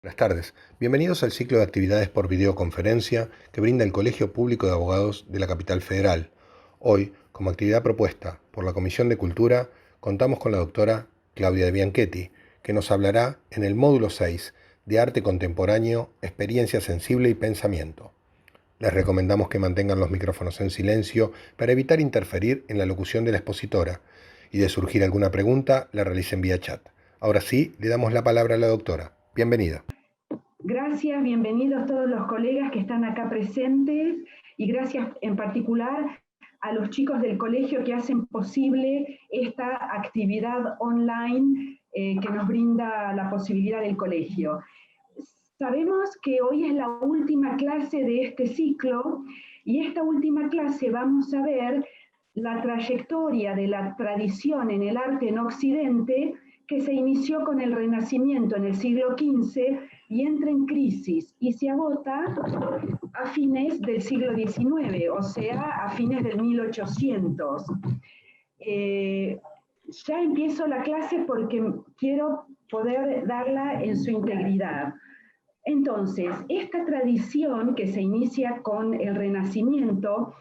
Buenas tardes. Bienvenidos al ciclo de actividades por videoconferencia que brinda el Colegio Público de Abogados de la Capital Federal. Hoy, como actividad propuesta por la Comisión de Cultura, contamos con la doctora Claudia de Bianchetti, que nos hablará en el módulo 6 de Arte Contemporáneo, Experiencia Sensible y Pensamiento. Les recomendamos que mantengan los micrófonos en silencio para evitar interferir en la locución de la expositora y de surgir alguna pregunta la realicen vía chat. Ahora sí, le damos la palabra a la doctora. Bienvenida. Gracias, bienvenidos todos los colegas que están acá presentes y gracias en particular a los chicos del colegio que hacen posible esta actividad online que nos brinda la posibilidad del colegio. Sabemos que hoy es la última clase de este ciclo y esta última clase vamos a ver la trayectoria de la tradición en el arte en Occidente que se inició con el Renacimiento en el siglo XV y entra en crisis y se agota a fines del siglo XIX, o sea, a fines del 1800. Ya empiezo la clase porque quiero poder darla en su integridad. Entonces, esta tradición que se inicia con el Renacimiento,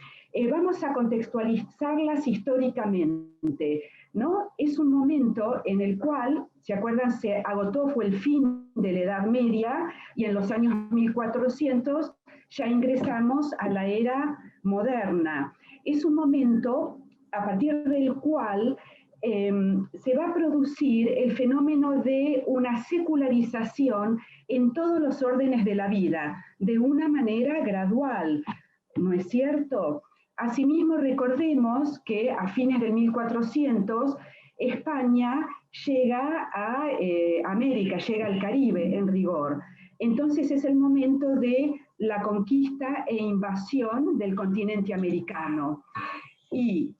vamos a contextualizarlas históricamente, ¿no? Es un momento en el cual, ¿se acuerdan? Se agotó, fue el fin de la Edad Media y en los años 1400 ya ingresamos a la era moderna. Es un momento a partir del cual se va a producir el fenómeno de una secularización en todos los órdenes de la vida, de una manera gradual, ¿no es cierto? Asimismo, recordemos que a fines del 1400 España llega a América, llega al Caribe en rigor. Entonces es el momento de la conquista e invasión del continente americano. Y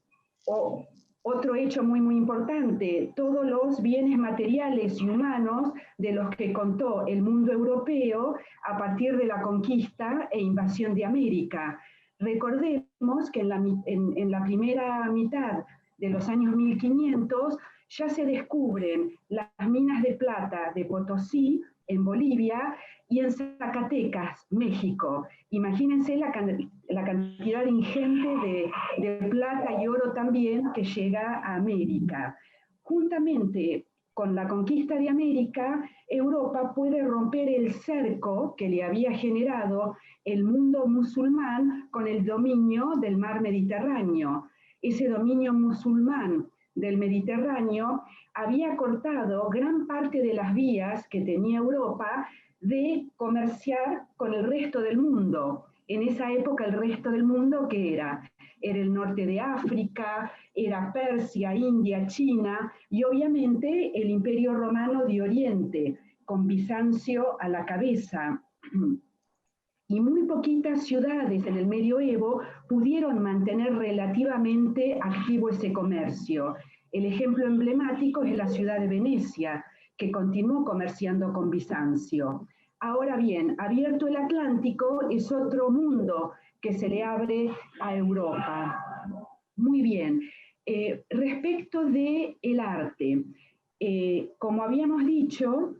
otro hecho muy importante, todos los bienes materiales y humanos de los que contó el mundo europeo a partir de la conquista e invasión de América. Recordemos que en la primera mitad de los años 1500 ya se descubren las minas de plata de Potosí, en Bolivia, y en Zacatecas, México. Imagínense la cantidad ingente de plata y oro también que llega a América. Juntamente con la conquista de América, Europa puede romper el cerco que le había generado el mundo musulmán con el dominio del mar Mediterráneo. Ese dominio musulmán del Mediterráneo había cortado gran parte de las vías que tenía Europa de comerciar con el resto del mundo. En esa época el resto del mundo, ¿qué era? Era el norte de África, era Persia, India, China y obviamente el Imperio Romano de Oriente, con Bizancio a la cabeza. Y muy poquitas ciudades en el medioevo pudieron mantener relativamente activo ese comercio. El ejemplo emblemático es la ciudad de Venecia, que continuó comerciando con Bizancio. Ahora bien, abierto el Atlántico es otro mundo que se le abre a Europa. Muy bien. Respecto del arte, como habíamos dicho,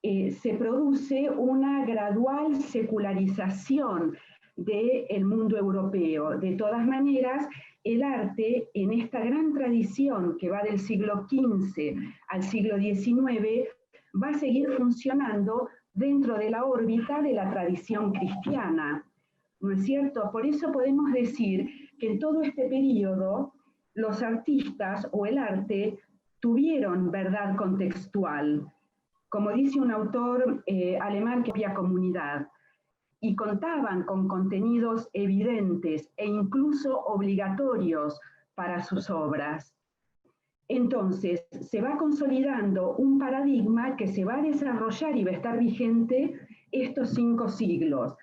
se produce una gradual secularización del mundo europeo. De todas maneras, el arte, en esta gran tradición que va del siglo XV al siglo XIX, va a seguir funcionando dentro de la órbita de la tradición cristiana, ¿no es cierto? Por eso podemos decir que en todo este periodo los artistas o el arte tuvieron verdad contextual, como dice un autor alemán que había comunidad, y contaban con contenidos evidentes e incluso obligatorios para sus obras. Entonces, se va consolidando un paradigma que se va a desarrollar y va a estar vigente estos 5 siglos.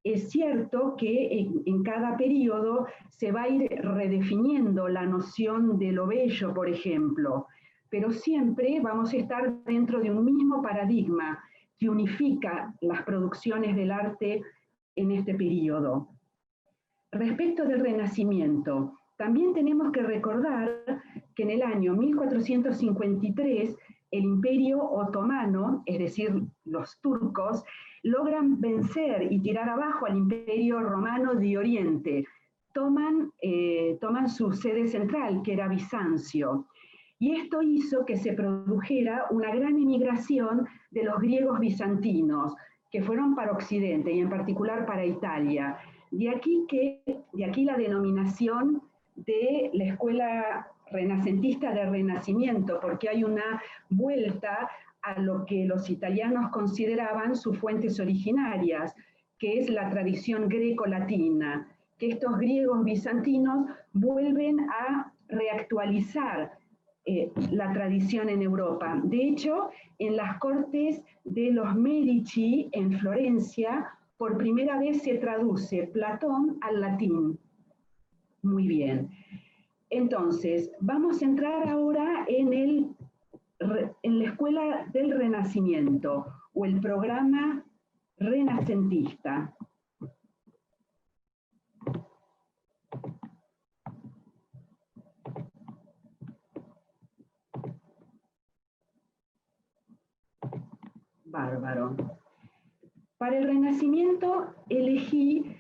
Es cierto que en cada periodo se va a ir redefiniendo la noción de lo bello, por ejemplo, pero siempre vamos a estar dentro de un mismo paradigma que unifica las producciones del arte en este periodo. Respecto del Renacimiento, también tenemos que recordar que en el año 1453 el Imperio Otomano, es decir, los turcos, logran vencer y tirar abajo al Imperio Romano de Oriente. Toman su sede central, que era Bizancio. Y esto hizo que se produjera una gran emigración de los griegos bizantinos, que fueron para Occidente y en particular para Italia. De aquí la denominación de la escuela renacentista de Renacimiento, porque hay una vuelta a lo que los italianos consideraban sus fuentes originarias, que es la tradición greco-latina, que estos griegos bizantinos vuelven a reactualizar la tradición en Europa. De hecho, en las cortes de los Medici en Florencia, por primera vez se traduce Platón al latín. Muy bien. Entonces, vamos a entrar ahora en la Escuela del Renacimiento, o el programa renacentista. Bárbaro. Para el Renacimiento elegí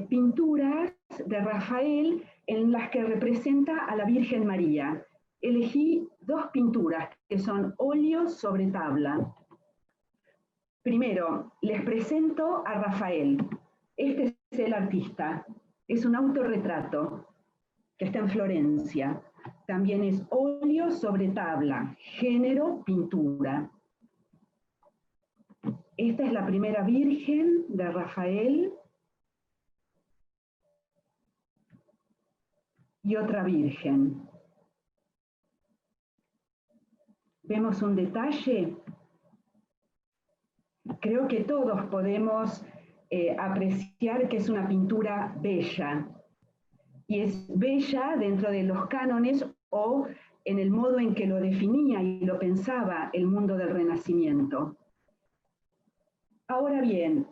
pinturas de Rafael en las que representa a la Virgen María. Elegí dos pinturas que son óleos sobre tabla. Primero, les presento a Rafael. Este es el artista. Es un autorretrato que está en Florencia. También es óleo sobre tabla, género pintura. Esta es la primera Virgen de Rafael. Y otra Virgen. ¿Vemos un detalle? Creo que todos podemos apreciar que es una pintura bella. Y es bella dentro de los cánones o en el modo en que lo definía y lo pensaba el mundo del Renacimiento. Ahora bien,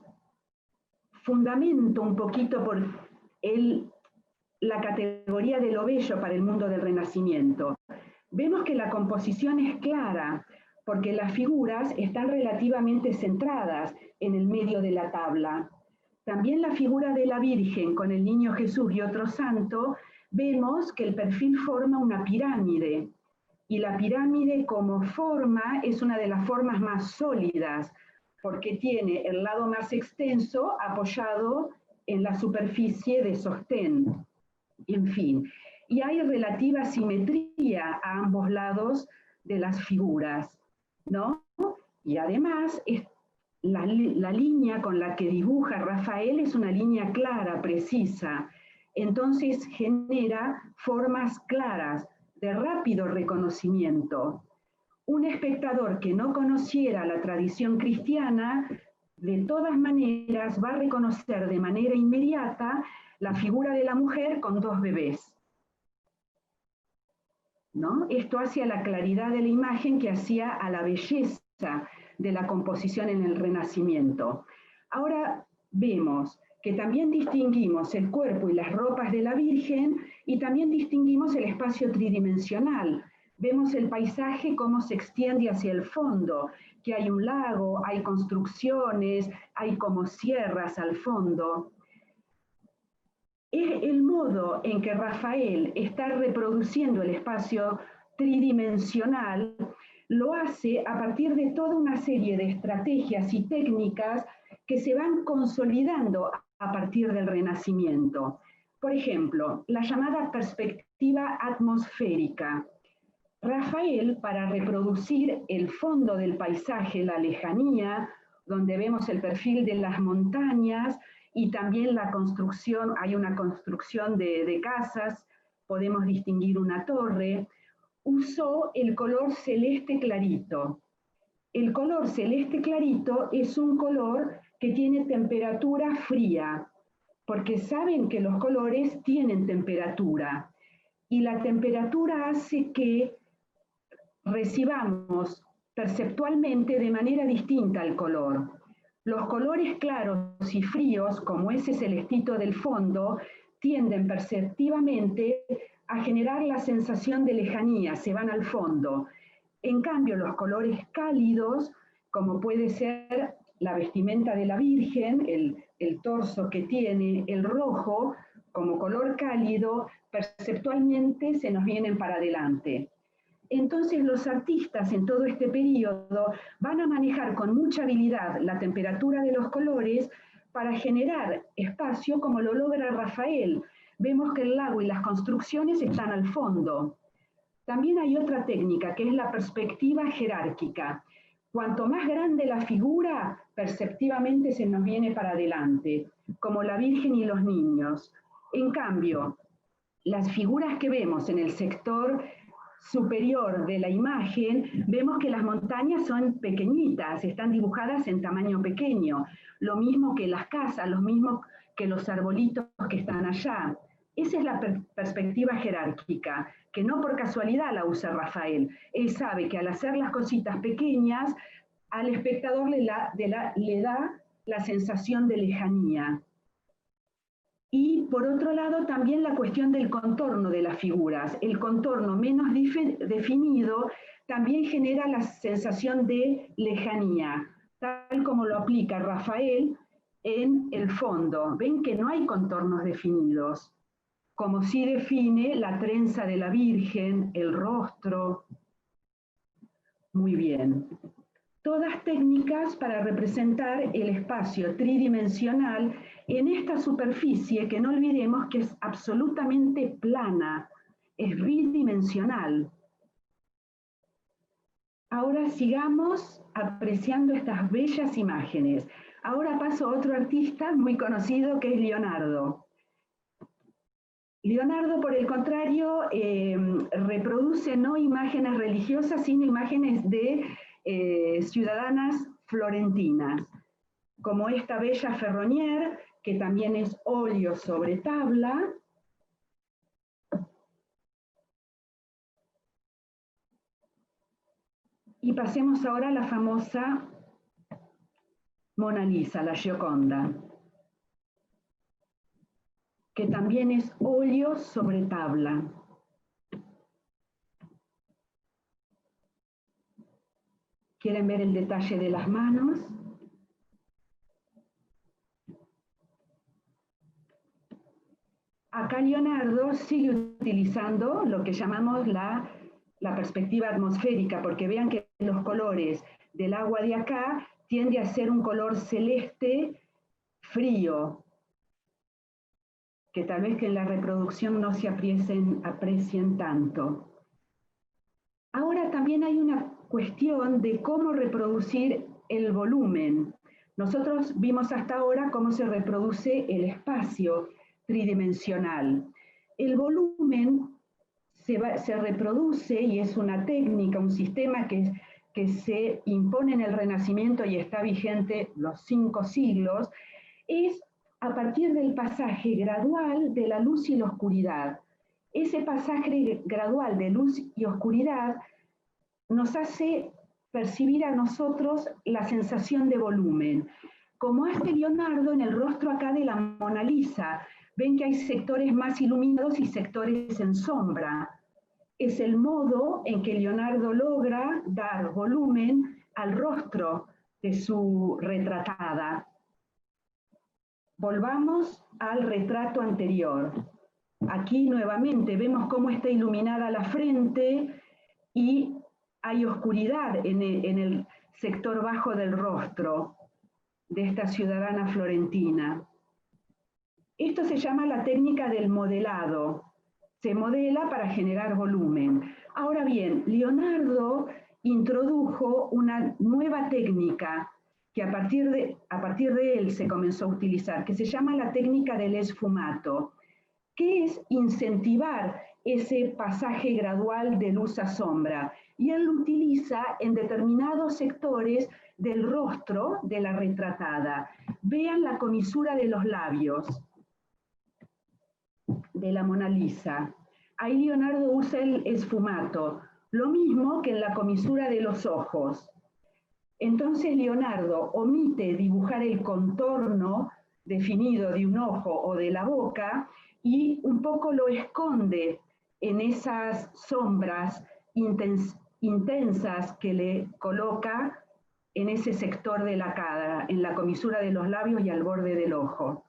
fundamento un poquito por la categoría de lo bello para el mundo del Renacimiento. Vemos que la composición es clara, porque las figuras están relativamente centradas en el medio de la tabla. También la figura de la Virgen con el Niño Jesús y otro santo, vemos que el perfil forma una pirámide, y la pirámide como forma es una de las formas más sólidas, porque tiene el lado más extenso apoyado en la superficie de sostén. En fin, y hay relativa simetría a ambos lados de las figuras, ¿no? Y además, la línea con la que dibuja Rafael es una línea clara, precisa. Entonces genera formas claras, de rápido reconocimiento. Un espectador que no conociera la tradición cristiana, de todas maneras va a reconocer de manera inmediata la figura de la mujer con dos bebés, ¿no? Esto hacia la claridad de la imagen que hacía a la belleza de la composición en el Renacimiento. Ahora vemos que también distinguimos el cuerpo y las ropas de la Virgen y también distinguimos el espacio tridimensional. Vemos el paisaje cómo se extiende hacia el fondo, que hay un lago, hay construcciones, hay como sierras al fondo. Es el modo en que Rafael está reproduciendo el espacio tridimensional, lo hace a partir de toda una serie de estrategias y técnicas que se van consolidando a partir del Renacimiento. Por ejemplo, la llamada perspectiva atmosférica. Rafael, para reproducir el fondo del paisaje, la lejanía, donde vemos el perfil de las montañas y también la construcción, hay una construcción de casas, podemos distinguir una torre, usó el color celeste clarito. El color celeste clarito es un color que tiene temperatura fría, porque saben que los colores tienen temperatura, y la temperatura hace que recibamos perceptualmente de manera distinta el color. Los colores claros y fríos, como ese celestito del fondo, tienden perceptivamente a generar la sensación de lejanía, se van al fondo. En cambio, los colores cálidos, como puede ser la vestimenta de la Virgen, el torso que tiene, el rojo, como color cálido, perceptualmente se nos vienen para adelante. Entonces los artistas en todo este periodo van a manejar con mucha habilidad la temperatura de los colores para generar espacio como lo logra Rafael. Vemos que el lago y las construcciones están al fondo. También hay otra técnica que es la perspectiva jerárquica. Cuanto más grande la figura, perceptivamente se nos viene para adelante, como la Virgen y los niños. En cambio, las figuras que vemos en el sector superior de la imagen, vemos que las montañas son pequeñitas, están dibujadas en tamaño pequeño, lo mismo que las casas, lo mismo que los arbolitos que están allá. Esa es la perspectiva jerárquica, que no por casualidad la usa Rafael. Él sabe que al hacer las cositas pequeñas, al espectador le da la sensación de lejanía. Y por otro lado, también la cuestión del contorno de las figuras. El contorno menos definido también genera la sensación de lejanía, tal como lo aplica Rafael en el fondo. Ven que no hay contornos definidos, como sí define la trenza de la Virgen, el rostro. Muy bien. Todas técnicas para representar el espacio tridimensional en esta superficie que no olvidemos que es absolutamente plana, es bidimensional. Ahora sigamos apreciando estas bellas imágenes. Ahora paso a otro artista muy conocido que es Leonardo. Leonardo, por el contrario, reproduce no imágenes religiosas, sino imágenes de ciudadanas florentinas, como esta bella Ferronier, que también es óleo sobre tabla. Y pasemos ahora a la famosa Mona Lisa, la Gioconda, que también es óleo sobre tabla. ¿Quieren ver el detalle de las manos? Acá Leonardo sigue utilizando lo que llamamos la perspectiva atmosférica, porque vean que los colores del agua de acá tiende a ser un color celeste frío, que tal vez que en la reproducción no se aprecien tanto. Ahora también hay una cuestión de cómo reproducir el volumen. Nosotros vimos hasta ahora cómo se reproduce el espacio tridimensional. El volumen se reproduce, y es una técnica, un sistema que se impone en el Renacimiento y está vigente los 5 siglos, es a partir del pasaje gradual de la luz y la oscuridad. Ese pasaje gradual de luz y oscuridad nos hace percibir a nosotros la sensación de volumen, como hace Leonardo en el rostro acá de la Mona Lisa. Ven que hay sectores más iluminados y sectores en sombra. Es el modo en que Leonardo logra dar volumen al rostro de su retratada. Volvamos al retrato anterior. Aquí nuevamente vemos cómo está iluminada la frente y hay oscuridad en el sector bajo del rostro de esta ciudadana florentina. Esto se llama la técnica del modelado. Se modela para generar volumen. Ahora bien, Leonardo introdujo una nueva técnica que a partir de él se comenzó a utilizar, que se llama la técnica del esfumato, que es incentivar ese pasaje gradual de luz a sombra. Y él lo utiliza en determinados sectores del rostro de la retratada. Vean la comisura de los labios de la Mona Lisa. Ahí Leonardo usa el esfumato, lo mismo que en la comisura de los ojos. Entonces Leonardo omite dibujar el contorno definido de un ojo o de la boca y un poco lo esconde en esas sombras intensas que le coloca en ese sector de la cara, en la comisura de los labios y al borde del ojo.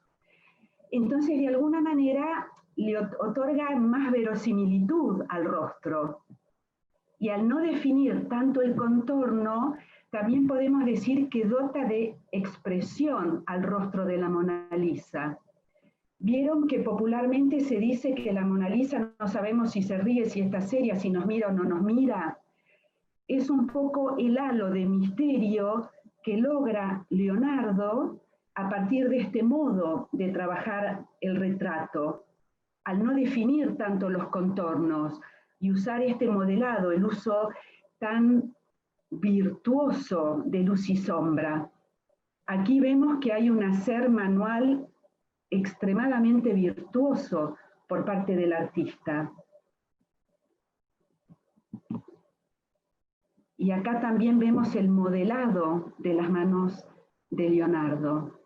Entonces, de alguna manera, le otorga más verosimilitud al rostro. Y al no definir tanto el contorno, también podemos decir que dota de expresión al rostro de la Mona Lisa. Vieron que popularmente se dice que la Mona Lisa no sabemos si se ríe, si está seria, si nos mira o no nos mira. Es un poco el halo de misterio que logra Leonardo a partir de este modo de trabajar el retrato, al no definir tanto los contornos y usar este modelado, el uso tan virtuoso de luz y sombra. Aquí vemos que hay un hacer manual extremadamente virtuoso por parte del artista. Y acá también vemos el modelado de las manos de Leonardo.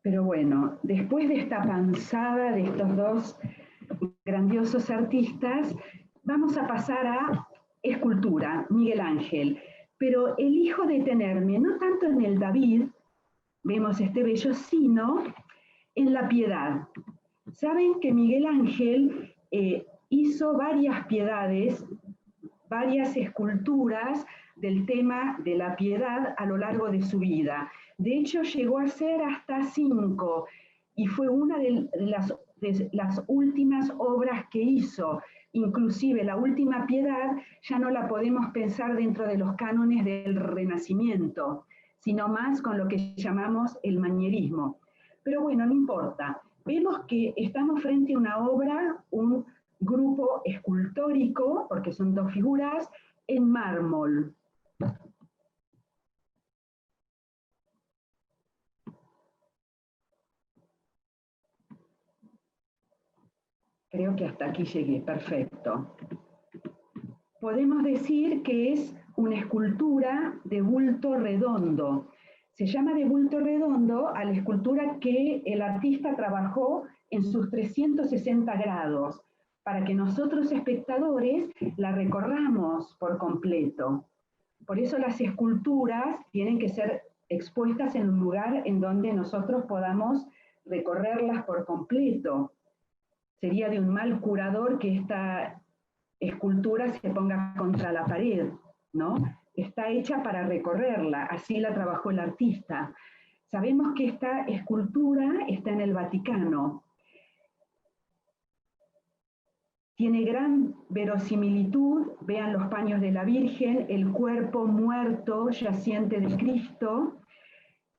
Pero bueno, después de esta panzada de estos dos grandiosos artistas, vamos a pasar a escultura, Miguel Ángel. Pero elijo detenerme no tanto en el David, vemos este bello, sino en la Piedad. Saben que Miguel Ángel hizo varias piedades, varias esculturas del tema de la piedad a lo largo de su vida. De hecho, llegó a ser hasta 5, y fue una de las últimas obras que hizo. Inclusive la última piedad ya no la podemos pensar dentro de los cánones del Renacimiento, sino más con lo que llamamos el manierismo. Pero bueno, no importa. Vemos que estamos frente a una obra, un grupo escultórico, porque son dos figuras, en mármol. Creo que hasta aquí llegué, perfecto. Podemos decir que es una escultura de bulto redondo. Se llama de bulto redondo a la escultura que el artista trabajó en sus 360 grados, para que nosotros espectadores la recorramos por completo. Por eso las esculturas tienen que ser expuestas en un lugar en donde nosotros podamos recorrerlas por completo. Sería de un mal curador que esta escultura se ponga contra la pared, ¿no? Está hecha para recorrerla, así la trabajó el artista. Sabemos que esta escultura está en el Vaticano. Tiene gran verosimilitud, vean los paños de la Virgen, el cuerpo muerto yaciente de Cristo.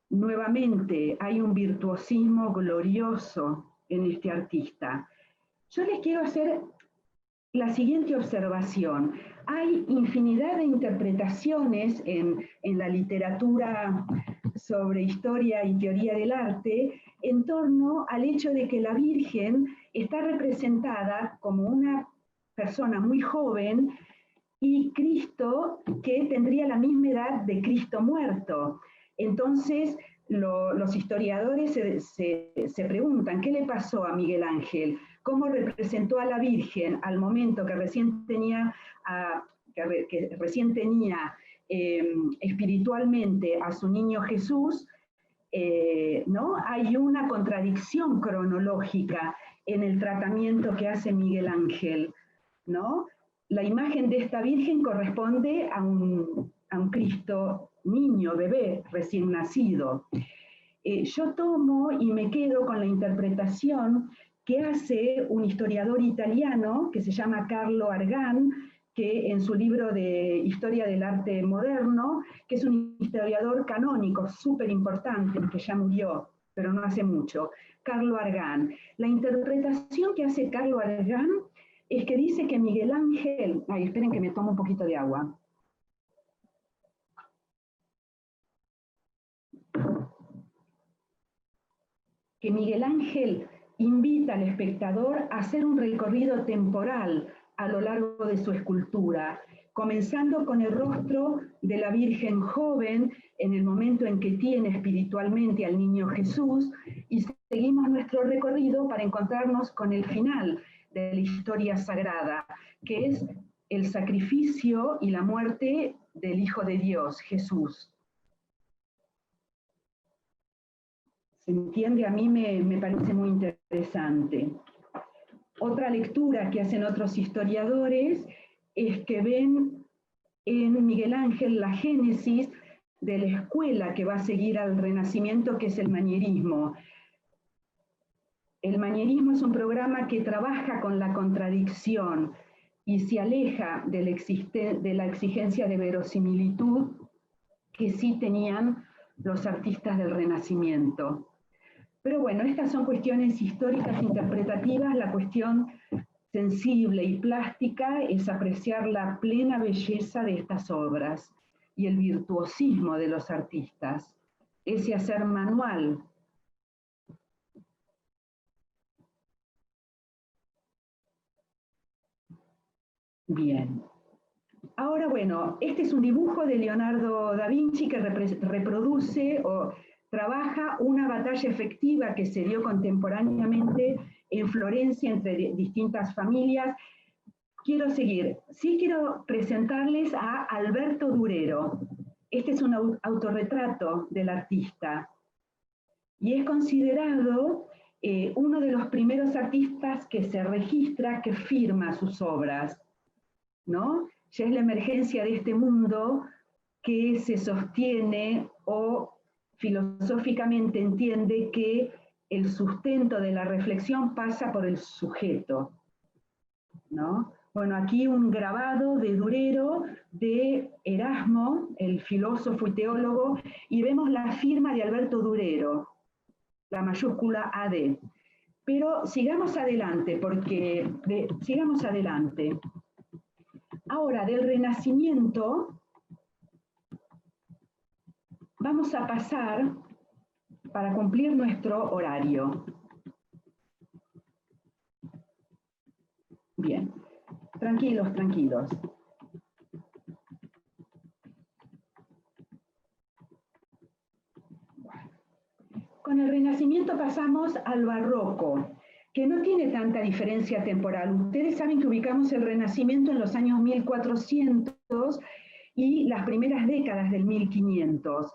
Nuevamente, hay un virtuosismo glorioso en este artista. Yo les quiero hacer la siguiente observación. Hay infinidad de interpretaciones en la literatura sobre historia y teoría del arte en torno al hecho de que la Virgen está representada como una persona muy joven y Cristo que tendría la misma edad de Cristo muerto. Entonces, los historiadores se preguntan, ¿qué le pasó a Miguel Ángel? ¿Cómo representó a la Virgen al momento que recién tenía, espiritualmente a su niño Jesús? ¿No? Hay una contradicción cronológica en el tratamiento que hace Miguel Ángel, ¿no? La imagen de esta Virgen corresponde a un Cristo niño, bebé, recién nacido. Yo tomo y me quedo con la interpretación que hace un historiador italiano que se llama Carlo Argan, que en su libro de Historia del Arte Moderno, que es un historiador canónico súper importante, que ya murió, pero no hace mucho, Carlo Argan. La interpretación que hace Carlo Argan es que dice que Miguel Ángel, esperen que me tomo un poquito de agua. Que Miguel Ángel invita al espectador a hacer un recorrido temporal a lo largo de su escultura, comenzando con el rostro de la Virgen joven en el momento en que tiene espiritualmente al niño Jesús, y seguimos nuestro recorrido para encontrarnos con el final de la historia sagrada, que es el sacrificio y la muerte del Hijo de Dios, Jesús. ¿Se entiende? A mí me parece muy interesante. Otra lectura que hacen otros historiadores es que ven en Miguel Ángel la génesis de la escuela que va a seguir al Renacimiento, que es el manierismo. El manierismo es un programa que trabaja con la contradicción y se aleja de la exigencia de verosimilitud que sí tenían los artistas del Renacimiento. Pero bueno, estas son cuestiones históricas interpretativas. La cuestión sensible y plástica es apreciar la plena belleza de estas obras y el virtuosismo de los artistas, ese hacer manual. Bien. Ahora, bueno, este es un dibujo de Leonardo da Vinci que reproduce o trabaja una batalla efectiva que se dio contemporáneamente en Florencia entre distintas familias. Quiero seguir. Sí quiero presentarles a Alberto Durero. Este es un autorretrato del artista y es considerado uno de los primeros artistas que se registra, que firma sus obras, ¿no? Ya es la emergencia de este mundo que se sostiene o filosóficamente entiende que el sustento de la reflexión pasa por el sujeto, ¿no? Bueno, aquí un grabado de Durero de Erasmo, el filósofo y teólogo, y vemos la firma de Alberto Durero, la mayúscula AD. Pero sigamos adelante, sigamos adelante. Ahora, del Renacimiento, vamos a pasar para cumplir nuestro horario. Bien, tranquilos, tranquilos. Con el Renacimiento pasamos al Barroco, que no tiene tanta diferencia temporal. Ustedes saben que ubicamos el Renacimiento en los años 1400 y las primeras décadas del 1500.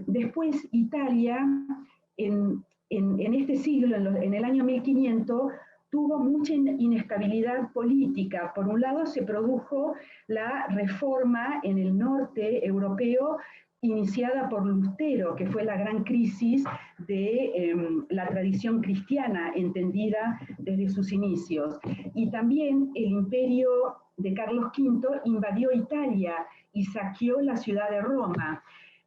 Después Italia, en este siglo, en el año 1500, tuvo mucha inestabilidad política. Por un lado se produjo la reforma en el norte europeo iniciada por Lutero, que fue la gran crisis de la tradición cristiana entendida desde sus inicios. Y también el imperio de Carlos V invadió Italia y saqueó la ciudad de Roma.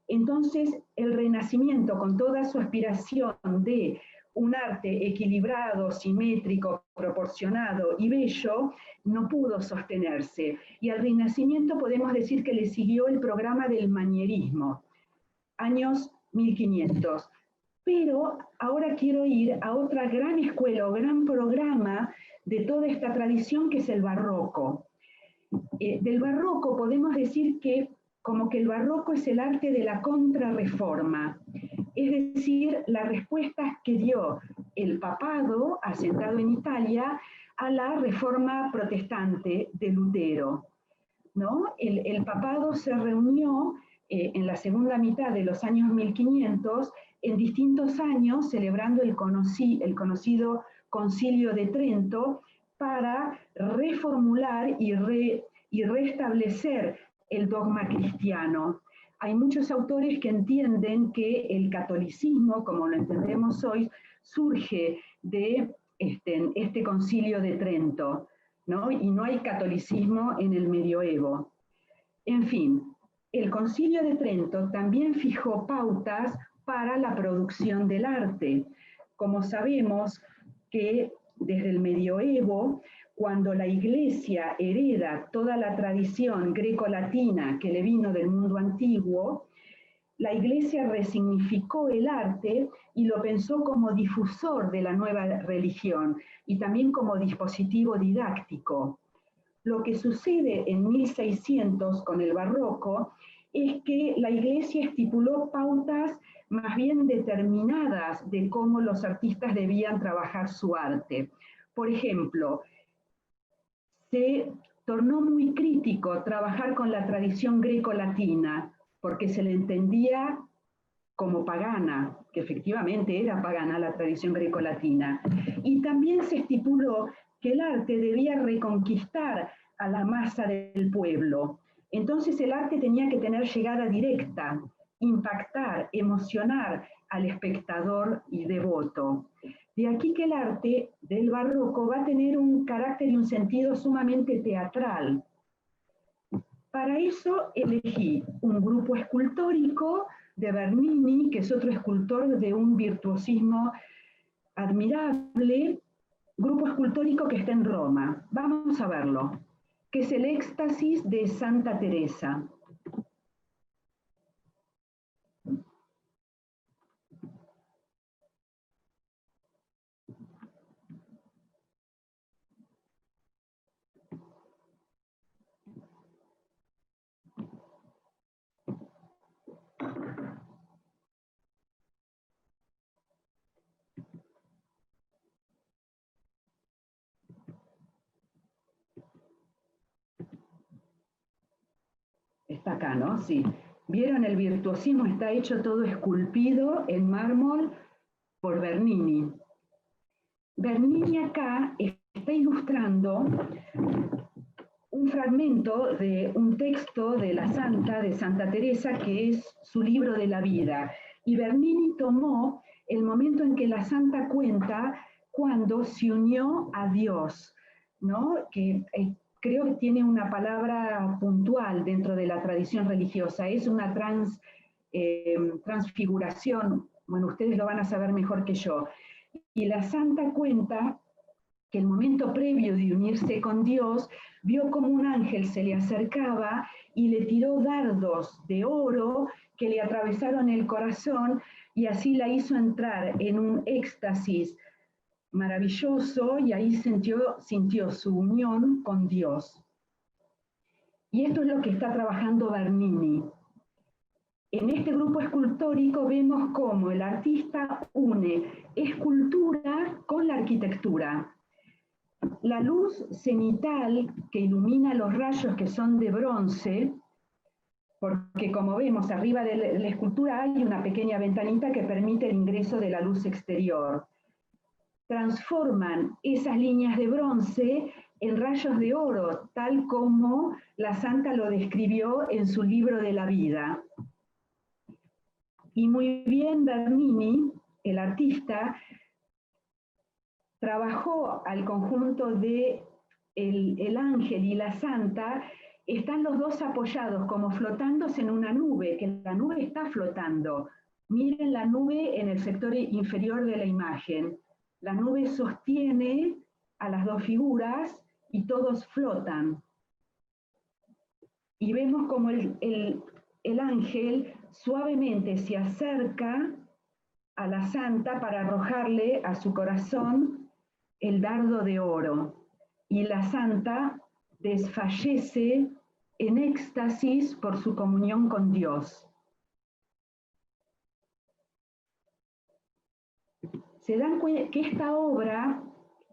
Entonces, el Renacimiento, con toda su aspiración de un arte equilibrado, simétrico, proporcionado y bello, no pudo sostenerse. Y al Renacimiento podemos decir que le siguió el programa del manierismo, años 1500. Pero ahora quiero ir a otra gran escuela o gran programa de toda esta tradición, que es el barroco. Del barroco podemos decir que como que el barroco es el arte de la contrarreforma, es decir, las respuestas que dio el papado, asentado en Italia, a la reforma protestante de Lutero, ¿no? El papado se reunió en la segunda mitad de los años 1500, en distintos años, celebrando el conocido Concilio de Trento, para reformular y restablecer el dogma cristiano. Hay muchos autores que entienden que el catolicismo, como lo entendemos hoy, surge de este Concilio de Trento, ¿no? Y no hay catolicismo en el medioevo. En fin, el Concilio de Trento también fijó pautas para la producción del arte. Como sabemos que desde el medioevo, cuando la Iglesia hereda toda la tradición greco-latina que le vino del mundo antiguo, la Iglesia resignificó el arte y lo pensó como difusor de la nueva religión y también como dispositivo didáctico. Lo que sucede en 1600 con el barroco es que la Iglesia estipuló pautas más bien determinadas de cómo los artistas debían trabajar su arte. Por ejemplo, se tornó muy crítico trabajar con la tradición greco-latina, porque se le entendía como pagana, que efectivamente era pagana la tradición greco-latina. Y también se estipuló que el arte debía reconquistar a la masa del pueblo. Entonces el arte tenía que tener llegada directa, impactar, emocionar al espectador y devoto. De aquí que el arte del barroco va a tener un carácter y un sentido sumamente teatral. Para eso elegí un grupo escultórico de Bernini, que es otro escultor de un virtuosismo admirable, grupo escultórico que está en Roma. Vamos a verlo, que es el Éxtasis de Santa Teresa. Está acá, ¿no? Sí. ¿Vieron el virtuosismo? Está hecho todo esculpido en mármol por Bernini. Bernini acá está ilustrando un fragmento de un texto de la Santa, de Santa Teresa, que es su libro de la vida. Y Bernini tomó el momento en que la Santa cuenta cuando se unió a Dios, ¿no? Que creo que tiene una palabra puntual dentro de la tradición religiosa, es una transfiguración, bueno, ustedes lo van a saber mejor que yo. Y la Santa cuenta que el momento previo de unirse con Dios, vio como un ángel se le acercaba y le tiró dardos de oro que le atravesaron el corazón y así la hizo entrar en un éxtasis maravilloso y ahí sintió su unión con Dios. Y esto es lo que está trabajando Bernini. En este grupo escultórico vemos cómo el artista une escultura con la arquitectura. La luz cenital que ilumina los rayos que son de bronce, porque como vemos arriba de la escultura hay una pequeña ventanita que permite el ingreso de la luz exterior. Transforman esas líneas de bronce en rayos de oro, tal como la Santa lo describió en su libro de la vida. Y muy bien Bernini, el artista, trabajó al conjunto de el ángel y la santa, están los dos apoyados como flotándose en una nube, que la nube está flotando. Miren la nube en el sector inferior de la imagen. La nube sostiene a las dos figuras y todos flotan. Y vemos como el ángel suavemente se acerca a la santa para arrojarle a su corazón el dardo de oro. Y la santa desfallece en éxtasis por su comunión con Dios. Se dan cuenta que esta obra,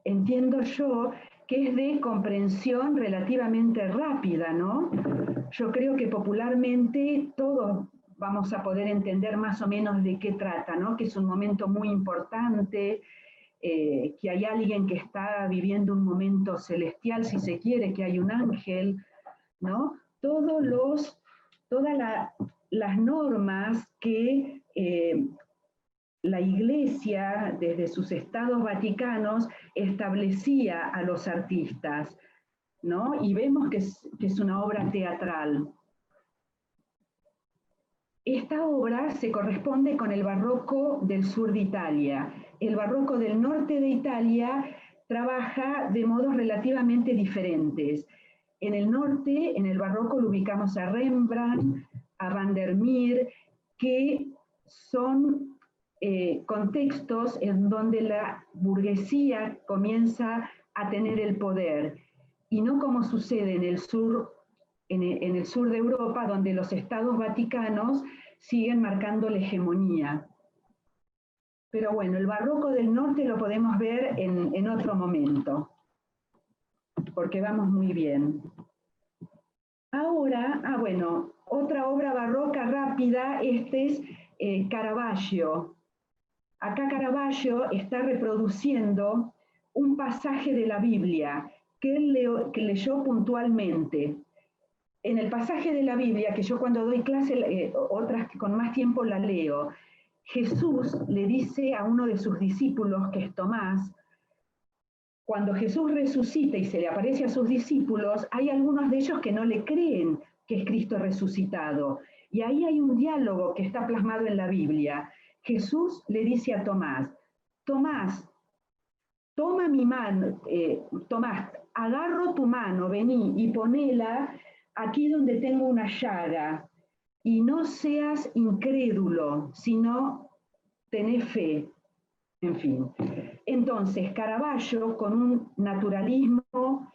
entiendo yo, que es de comprensión relativamente rápida, ¿no? Yo creo que popularmente todos vamos a poder entender más o menos de qué trata, ¿no? Que es un momento muy importante, que hay alguien que está viviendo un momento celestial, si se quiere, que hay un ángel, ¿no? Todas las normas que la Iglesia, desde sus estados vaticanos, establecía a los artistas, ¿no? Y vemos que es una obra teatral. Esta obra se corresponde con el barroco del sur de Italia. El barroco del norte de Italia trabaja de modos relativamente diferentes. En el norte, en el barroco, lo ubicamos a Rembrandt, a Van der Meer, que son contextos en donde la burguesía comienza a tener el poder, y no como sucede en el sur de Europa, donde los estados vaticanos siguen marcando la hegemonía. Pero bueno, el barroco del norte lo podemos ver en otro momento, porque vamos muy bien. Ahora, bueno, otra obra barroca rápida, este es Caravaggio. Acá Caravaggio está reproduciendo un pasaje de la Biblia que él que leyó puntualmente. En el pasaje de la Biblia, que yo cuando doy clase, otras con más tiempo la leo, Jesús le dice a uno de sus discípulos, que es Tomás, cuando Jesús resucita y se le aparece a sus discípulos, hay algunos de ellos que no le creen que es Cristo resucitado. Y ahí hay un diálogo que está plasmado en la Biblia. Jesús le dice a Tomás, Tomás, toma mi mano, Tomás, agarro tu mano, vení y ponela aquí donde tengo una llaga, y no seas incrédulo, sino tenés fe. En fin. Entonces, Caravaggio, con un naturalismo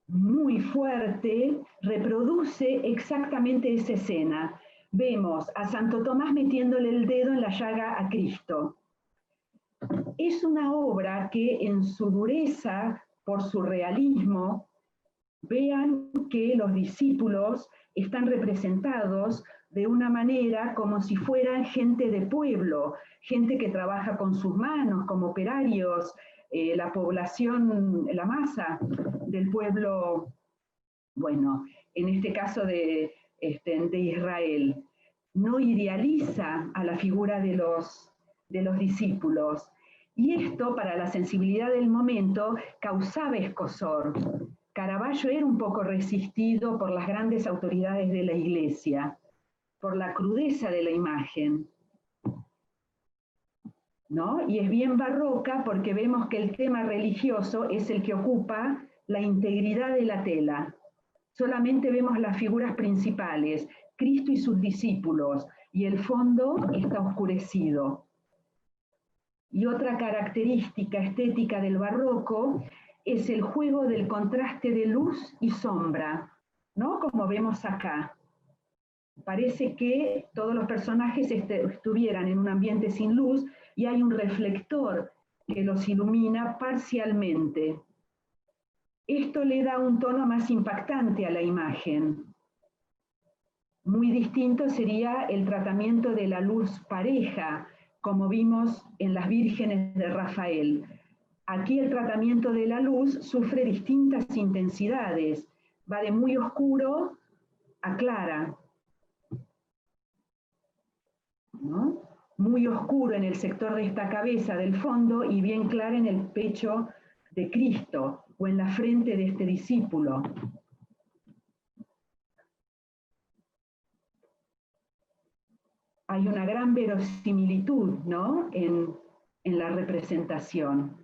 muy fuerte, reproduce exactamente esa escena. Vemos a Santo Tomás metiéndole el dedo en la llaga a Cristo. Es una obra que en su dureza, por su realismo, vean que los discípulos están representados de una manera como si fueran gente de pueblo, gente que trabaja con sus manos, como operarios, la población, la masa del pueblo, bueno, en este caso de Israel. No idealiza a la figura de los discípulos. Y esto, para la sensibilidad del momento, causaba escozor. Caravaggio era un poco resistido por las grandes autoridades de la Iglesia, por la crudeza de la imagen, ¿no? Y es bien barroca porque vemos que el tema religioso es el que ocupa la integridad de la tela. Solamente vemos las figuras principales, Cristo y sus discípulos, y el fondo está oscurecido. Y otra característica estética del barroco es el juego del contraste de luz y sombra, ¿no? Como vemos acá. Parece que todos los personajes estuvieran en un ambiente sin luz y hay un reflector que los ilumina parcialmente. Esto le da un tono más impactante a la imagen. Muy distinto sería el tratamiento de la luz pareja, como vimos en las vírgenes de Rafael. Aquí el tratamiento de la luz sufre distintas intensidades, va de muy oscuro a clara, ¿no? Muy oscuro en el sector de esta cabeza del fondo y bien clara en el pecho de Cristo o en la frente de este discípulo. Hay una gran verosimilitud, ¿no? en la representación.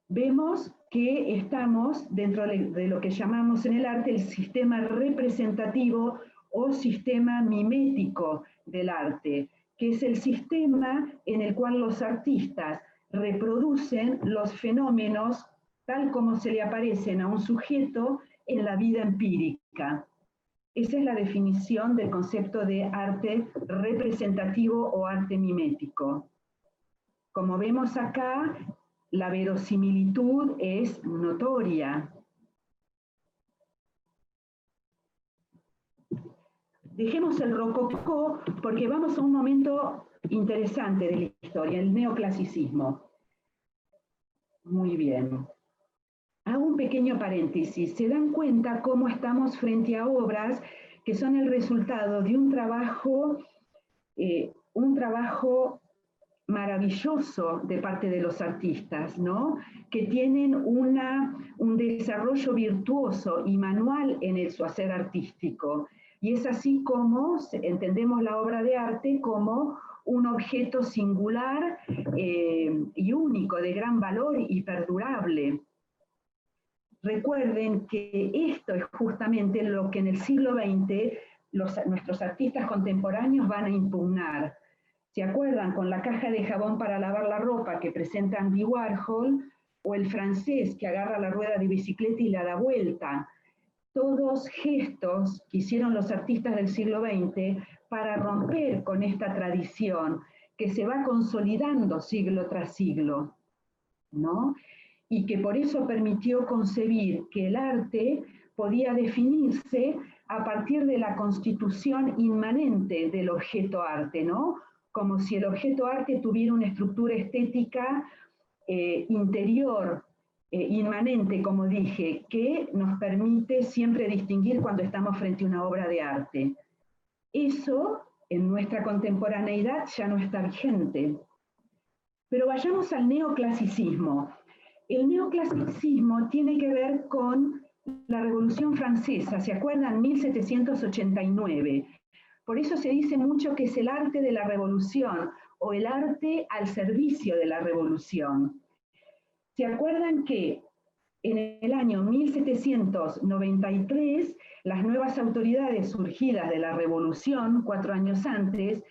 Vemos que estamos dentro de lo que llamamos en el arte el sistema representativo o sistema mimético del arte, que es el sistema en el cual los artistas reproducen los fenómenos tal como se le aparecen a un sujeto en la vida empírica. Esa es la definición del concepto de arte representativo o arte mimético. Como vemos acá, la verosimilitud es notoria. Dejemos el rococó porque vamos a un momento interesante de la historia, el neoclasicismo. Muy bien. Hago un pequeño paréntesis. Se dan cuenta cómo estamos frente a obras que son el resultado de un trabajo maravilloso de parte de los artistas, ¿no? Que tienen un desarrollo virtuoso y manual en su hacer artístico. Y es así como entendemos la obra de arte como un objeto singular y único, de gran valor y perdurable. Recuerden que esto es justamente lo que en el siglo XX nuestros artistas contemporáneos van a impugnar. ¿Se acuerdan con la caja de jabón para lavar la ropa que presenta Andy Warhol o el francés que agarra la rueda de bicicleta y la da vuelta? Todos gestos que hicieron los artistas del siglo XX para romper con esta tradición que se va consolidando siglo tras siglo, ¿no? Y que por eso permitió concebir que el arte podía definirse a partir de la constitución inmanente del objeto arte, ¿no? Como si el objeto arte tuviera una estructura estética interior, inmanente, como dije, que nos permite siempre distinguir cuando estamos frente a una obra de arte. Eso, en nuestra contemporaneidad, ya no está vigente. Pero vayamos al neoclasicismo. El neoclasicismo tiene que ver con la Revolución Francesa, ¿se acuerdan? 1789. Por eso se dice mucho que es el arte de la revolución o el arte al servicio de la revolución. ¿Se acuerdan que en el año 1793 las nuevas autoridades surgidas de la revolución, 4 años antes,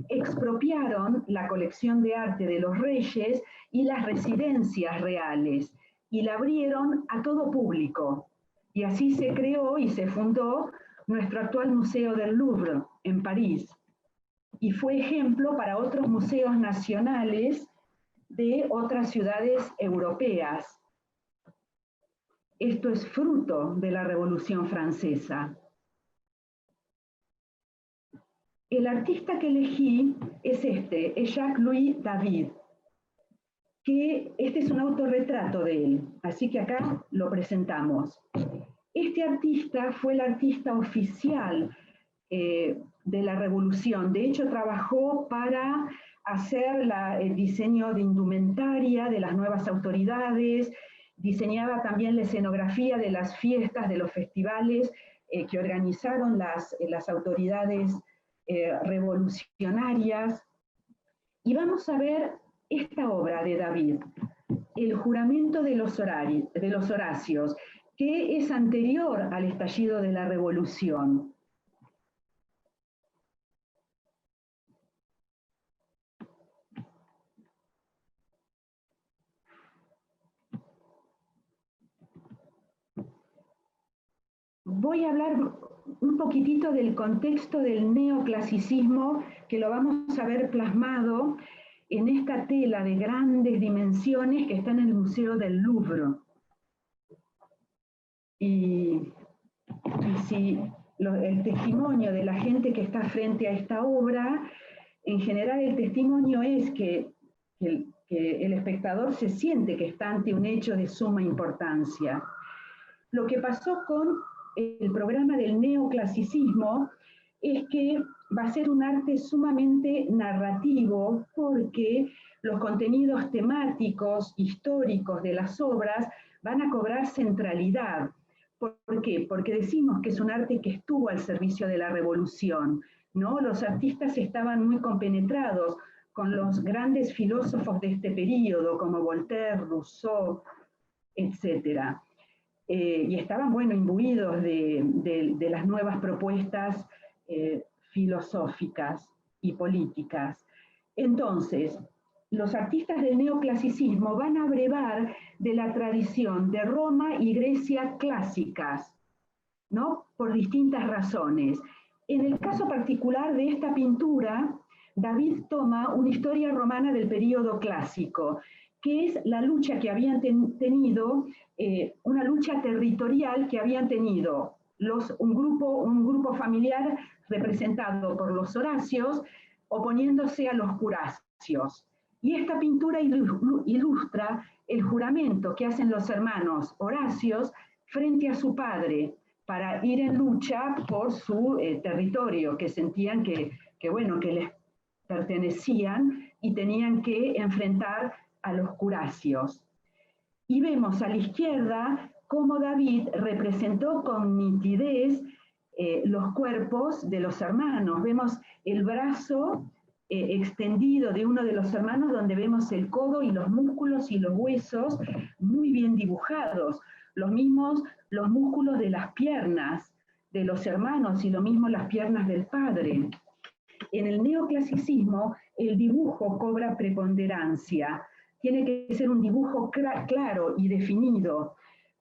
expropiaron la colección de arte de los reyes y las residencias reales y la abrieron a todo público? Y así se creó y se fundó nuestro actual Museo del Louvre en París. Y fue ejemplo para otros museos nacionales de otras ciudades europeas. Esto es fruto de la Revolución Francesa. El artista que elegí es es Jacques-Louis David, que este es un autorretrato de él, así que acá lo presentamos. Este artista fue el artista oficial de la Revolución. De hecho, trabajó para hacer el diseño de indumentaria de las nuevas autoridades, diseñaba también la escenografía de las fiestas, de los festivales que organizaron las autoridades revolucionarias. Y vamos a ver esta obra de David, El juramento de los Horacios, que es anterior al estallido de la Revolución. Voy a hablar un poquitito del contexto del neoclasicismo, que lo vamos a ver plasmado en esta tela de grandes dimensiones que está en el Museo del Louvre. Y si el testimonio de la gente que está frente a esta obra, en general el testimonio es que el espectador se siente que está ante un hecho de suma importancia. Lo que pasó con el programa del neoclasicismo es que va a ser un arte sumamente narrativo porque los contenidos temáticos, históricos de las obras van a cobrar centralidad. ¿Por qué? Porque decimos que es un arte que estuvo al servicio de la revolución, ¿no? Los artistas estaban muy compenetrados con los grandes filósofos de este periodo, como Voltaire, Rousseau, etc. Y estaban, bueno, imbuidos de las nuevas propuestas filosóficas y políticas. Entonces, los artistas del neoclasicismo van a brevar de la tradición de Roma y Grecia clásicas, ¿no? Por distintas razones. En el caso particular de esta pintura, David toma una historia romana del período clásico, que es la lucha que habían tenido, una lucha territorial que habían tenido un grupo familiar representado por los Horacios, oponiéndose a los Curacios. Y esta pintura ilustra el juramento que hacen los hermanos Horacios frente a su padre para ir en lucha por su territorio, que sentían que les pertenecían y tenían que enfrentar a los Curacios. Y vemos a la izquierda cómo David representó con nitidez los cuerpos de los hermanos. Vemos el brazo extendido de uno de los hermanos, donde vemos el codo y los músculos y los huesos muy bien dibujados. Los mismos, los músculos de las piernas de los hermanos y lo mismo las piernas del padre. En el neoclasicismo, el dibujo cobra preponderancia. Tiene que ser un dibujo claro y definido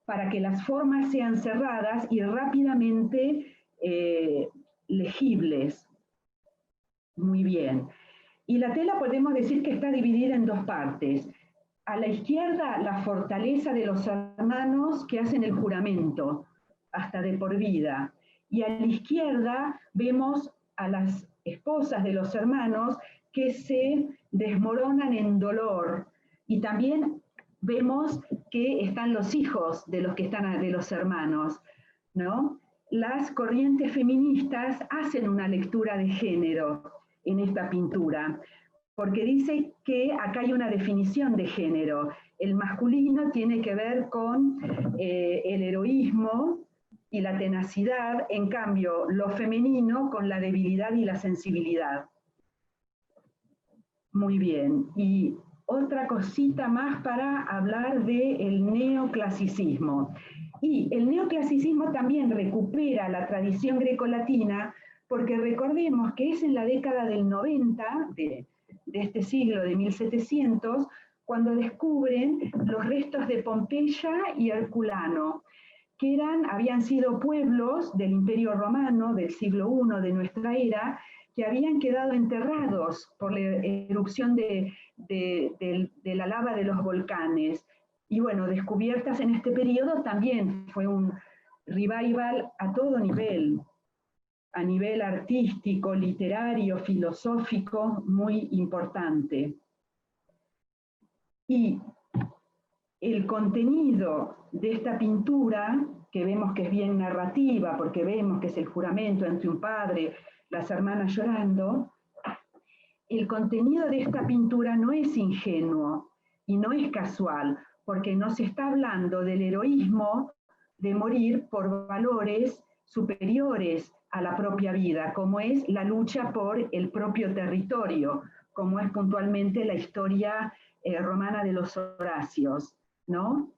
para que las formas sean cerradas y rápidamente legibles. Muy bien. Y la tela podemos decir que está dividida en dos partes. A la izquierda, la fortaleza de los hermanos que hacen el juramento, hasta de por vida. y a la izquierda vemos a las esposas de los hermanos que se desmoronan en dolor, y también vemos que están los hijos de los que están de los hermanos, ¿no? Las corrientes feministas hacen una lectura de género en esta pintura, porque dice que acá hay una definición de género. El masculino tiene que ver con el heroísmo y la tenacidad, en cambio lo femenino con la debilidad y la sensibilidad. Muy bien, y otra cosita más para hablar del neoclasicismo. Y el neoclasicismo también recupera la tradición grecolatina, porque recordemos que es en la década del 90 de este siglo, de 1700, cuando descubren los restos de Pompeya y Herculano, que habían sido pueblos del Imperio Romano del siglo I de nuestra era, que habían quedado enterrados por la erupción de la lava de los volcanes. Y bueno, descubiertas en este periodo también fue un revival a todo nivel, a nivel artístico, literario, filosófico, muy importante. Y el contenido de esta pintura, que vemos que es bien narrativa, porque vemos que es el juramento entre un padre, las hermanas llorando, el contenido de esta pintura no es ingenuo y no es casual, porque nos está hablando del heroísmo de morir por valores superiores a la propia vida, como es la lucha por el propio territorio, como es puntualmente la historia romana de los Horacios, ¿no?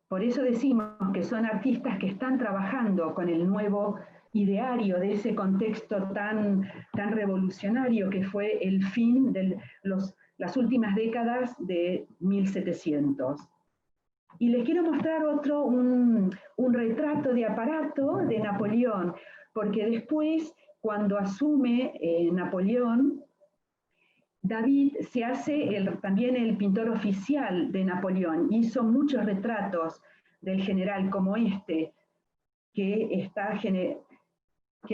Por eso decimos que son artistas que están trabajando con el nuevo ideario de ese contexto tan revolucionario que fue el fin de las últimas décadas de 1700. Y les quiero mostrar un retrato de aparato de Napoleón, porque después, cuando asume Napoleón, David se hace también el pintor oficial de Napoleón. Hizo muchos retratos del general como este, que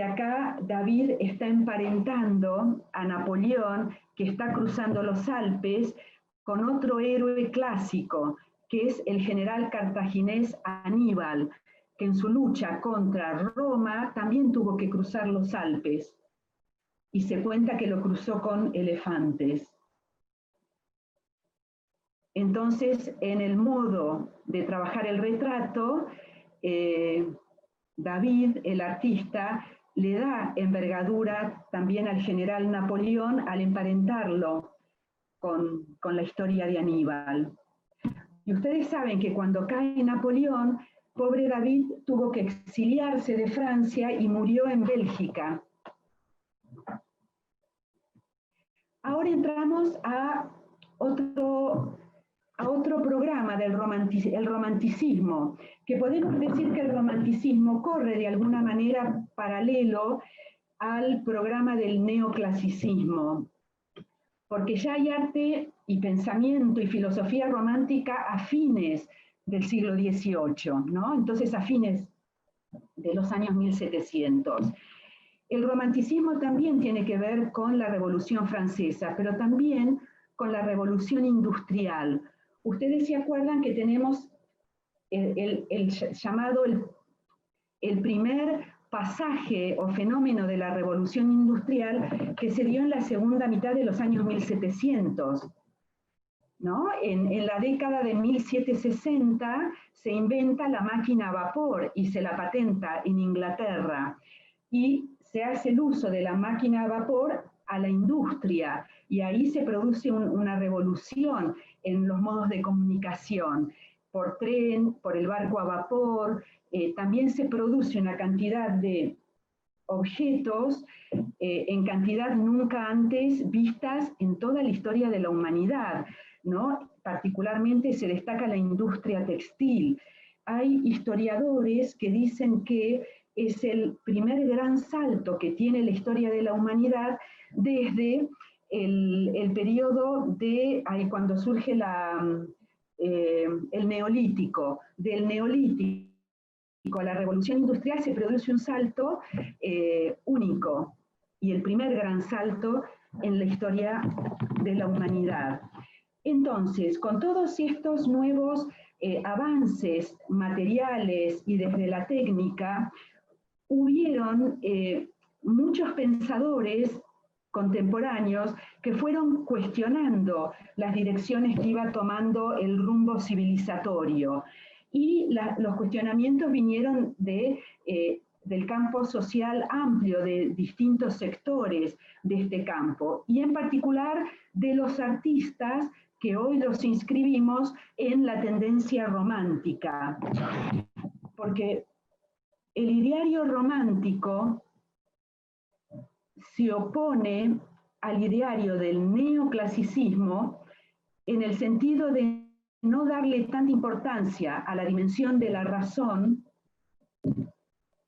acá David está emparentando a Napoleón, que está cruzando los Alpes, con otro héroe clásico, que es el general cartaginés Aníbal, que en su lucha contra Roma también tuvo que cruzar los Alpes. Y se cuenta que lo cruzó con elefantes. Entonces, en el modo de trabajar el retrato, David, el artista, le da envergadura también al general Napoleón al emparentarlo con la historia de Aníbal. Y ustedes saben que cuando cae Napoleón, pobre David tuvo que exiliarse de Francia y murió en Bélgica. Ahora entramos a otro programa del romanticismo, que podemos decir que el romanticismo corre de alguna manera paralelo al programa del neoclasicismo, porque ya hay arte y pensamiento y filosofía romántica a fines del siglo XVIII, ¿no? Entonces a fines de los años 1700. El romanticismo también tiene que ver con la Revolución Francesa, pero también con la Revolución Industrial. Ustedes se acuerdan que tenemos el llamado el primer pasaje o fenómeno de la Revolución Industrial que se dio en la segunda mitad de los años 1700. ¿No? En la década de 1760 se inventa la máquina a vapor y se la patenta en Inglaterra. Y se hace el uso de la máquina a vapor a la industria, y ahí se produce una revolución en los modos de comunicación, por tren, por el barco a vapor. También se produce una cantidad de objetos en cantidad nunca antes vistas en toda la historia de la humanidad, ¿no? Particularmente se destaca la industria textil. Hay historiadores que dicen que es el primer gran salto que tiene la historia de la humanidad desde el periodo de cuando surge el neolítico. Del neolítico a la revolución industrial se produce un salto único, y el primer gran salto en la historia de la humanidad. Entonces, con todos estos nuevos avances materiales y desde la técnica, hubieron muchos pensadores contemporáneos que fueron cuestionando las direcciones que iba tomando el rumbo civilizatorio. Y los cuestionamientos vinieron del campo social amplio, de distintos sectores de este campo, y en particular de los artistas que hoy los inscribimos en la tendencia romántica. Porque el ideario romántico se opone al ideario del neoclasicismo en el sentido de no darle tanta importancia a la dimensión de la razón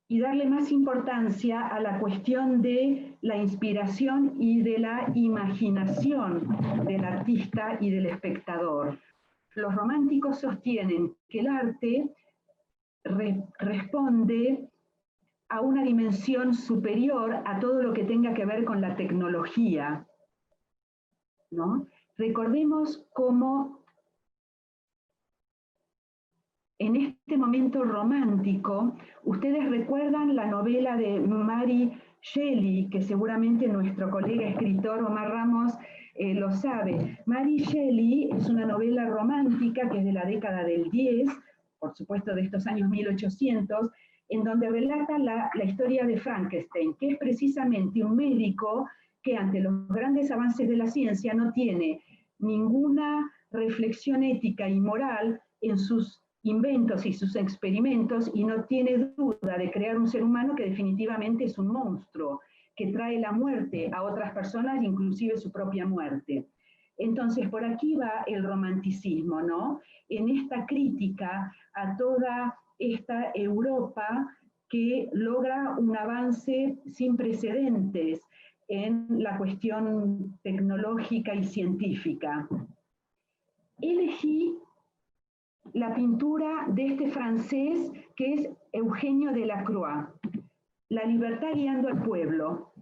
y darle más importancia a la cuestión de la inspiración y de la imaginación del artista y del espectador. Los románticos sostienen que el arte responde a una dimensión superior a todo lo que tenga que ver con la tecnología, ¿no? Recordemos cómo en este momento romántico, ustedes recuerdan la novela de Mary Shelley, que seguramente nuestro colega escritor Omar Ramos lo sabe. Mary Shelley es una novela romántica que es de la década del 10, por supuesto de estos años 1800, en donde relata la historia de Frankenstein, que es precisamente un médico que ante los grandes avances de la ciencia no tiene ninguna reflexión ética y moral en sus inventos y sus experimentos, y no tiene duda de crear un ser humano que definitivamente es un monstruo, que trae la muerte a otras personas, inclusive su propia muerte. Entonces, por aquí va el romanticismo, ¿no? En esta crítica a toda esta Europa que logra un avance sin precedentes en la cuestión tecnológica y científica. Elegí la pintura de este francés que es Eugenio Delacroix, La libertad guiando al pueblo.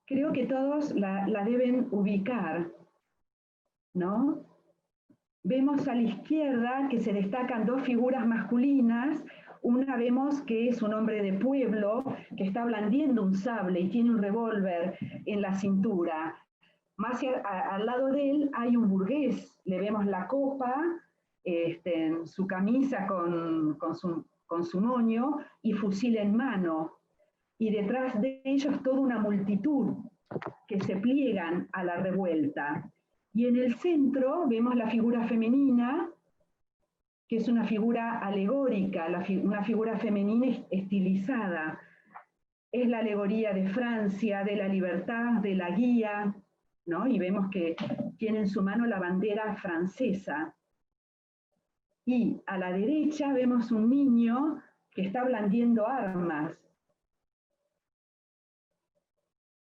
Creo que todos la deben ubicar, ¿no? Vemos a la izquierda que se destacan dos figuras masculinas. Una vemos que es un hombre de pueblo que está blandiendo un sable y tiene un revólver en la cintura. Más al lado de él hay un burgués, le vemos la copa, su camisa con su moño y fusil en mano. Y detrás de ellos toda una multitud que se pliegan a la revuelta. Y en el centro vemos la figura femenina, que es una figura alegórica, una figura femenina estilizada. Es la alegoría de Francia, de la libertad, de la guía, ¿no? Y vemos que tiene en su mano la bandera francesa. Y a la derecha vemos un niño que está blandiendo armas.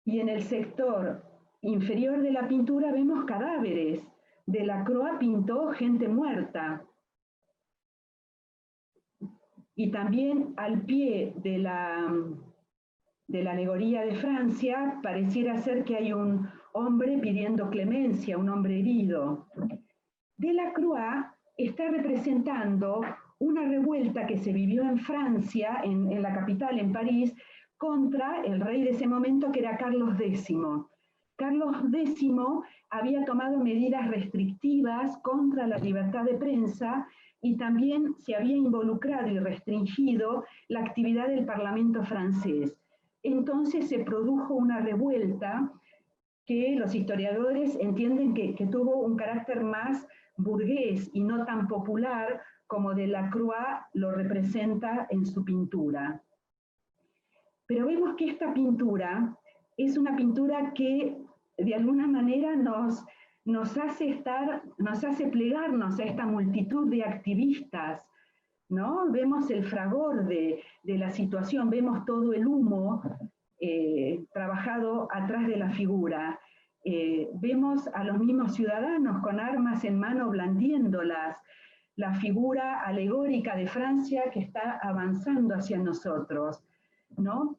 Y en el sector inferior de la pintura vemos cadáveres. Delacroix pintó gente muerta. Y también al pie de la alegoría de Francia pareciera ser que hay un hombre pidiendo clemencia, un hombre herido. Delacroix está representando una revuelta que se vivió en Francia, en la capital, en París, contra el rey de ese momento, que era Carlos X. Carlos X había tomado medidas restrictivas contra la libertad de prensa y también se había involucrado y restringido la actividad del Parlamento francés. Entonces se produjo una revuelta que los historiadores entienden que tuvo un carácter más burgués y no tan popular como Delacroix lo representa en su pintura. Pero vemos que esta pintura es una pintura que de alguna manera nos hace plegarnos a esta multitud de activistas, ¿no? Vemos el fragor de la situación, vemos todo el humo trabajado atrás de la figura. Vemos a los mismos ciudadanos con armas en mano blandiéndolas. la figura alegórica de Francia que está avanzando hacia nosotros, ¿no?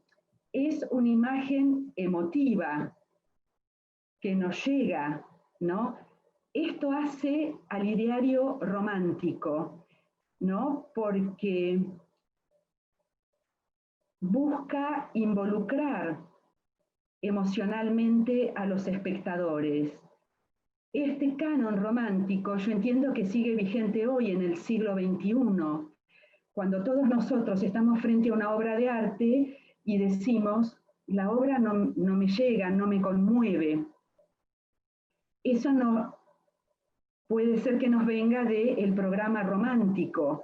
Es una imagen emotiva que nos llega, ¿no? Esto hace al ideario romántico, ¿no? Porque busca involucrar emocionalmente a los espectadores. Este canon romántico yo entiendo que sigue vigente hoy en el siglo XXI, cuando todos nosotros estamos frente a una obra de arte y decimos, la obra no me llega, no me conmueve. Eso no puede ser que nos venga del programa romántico,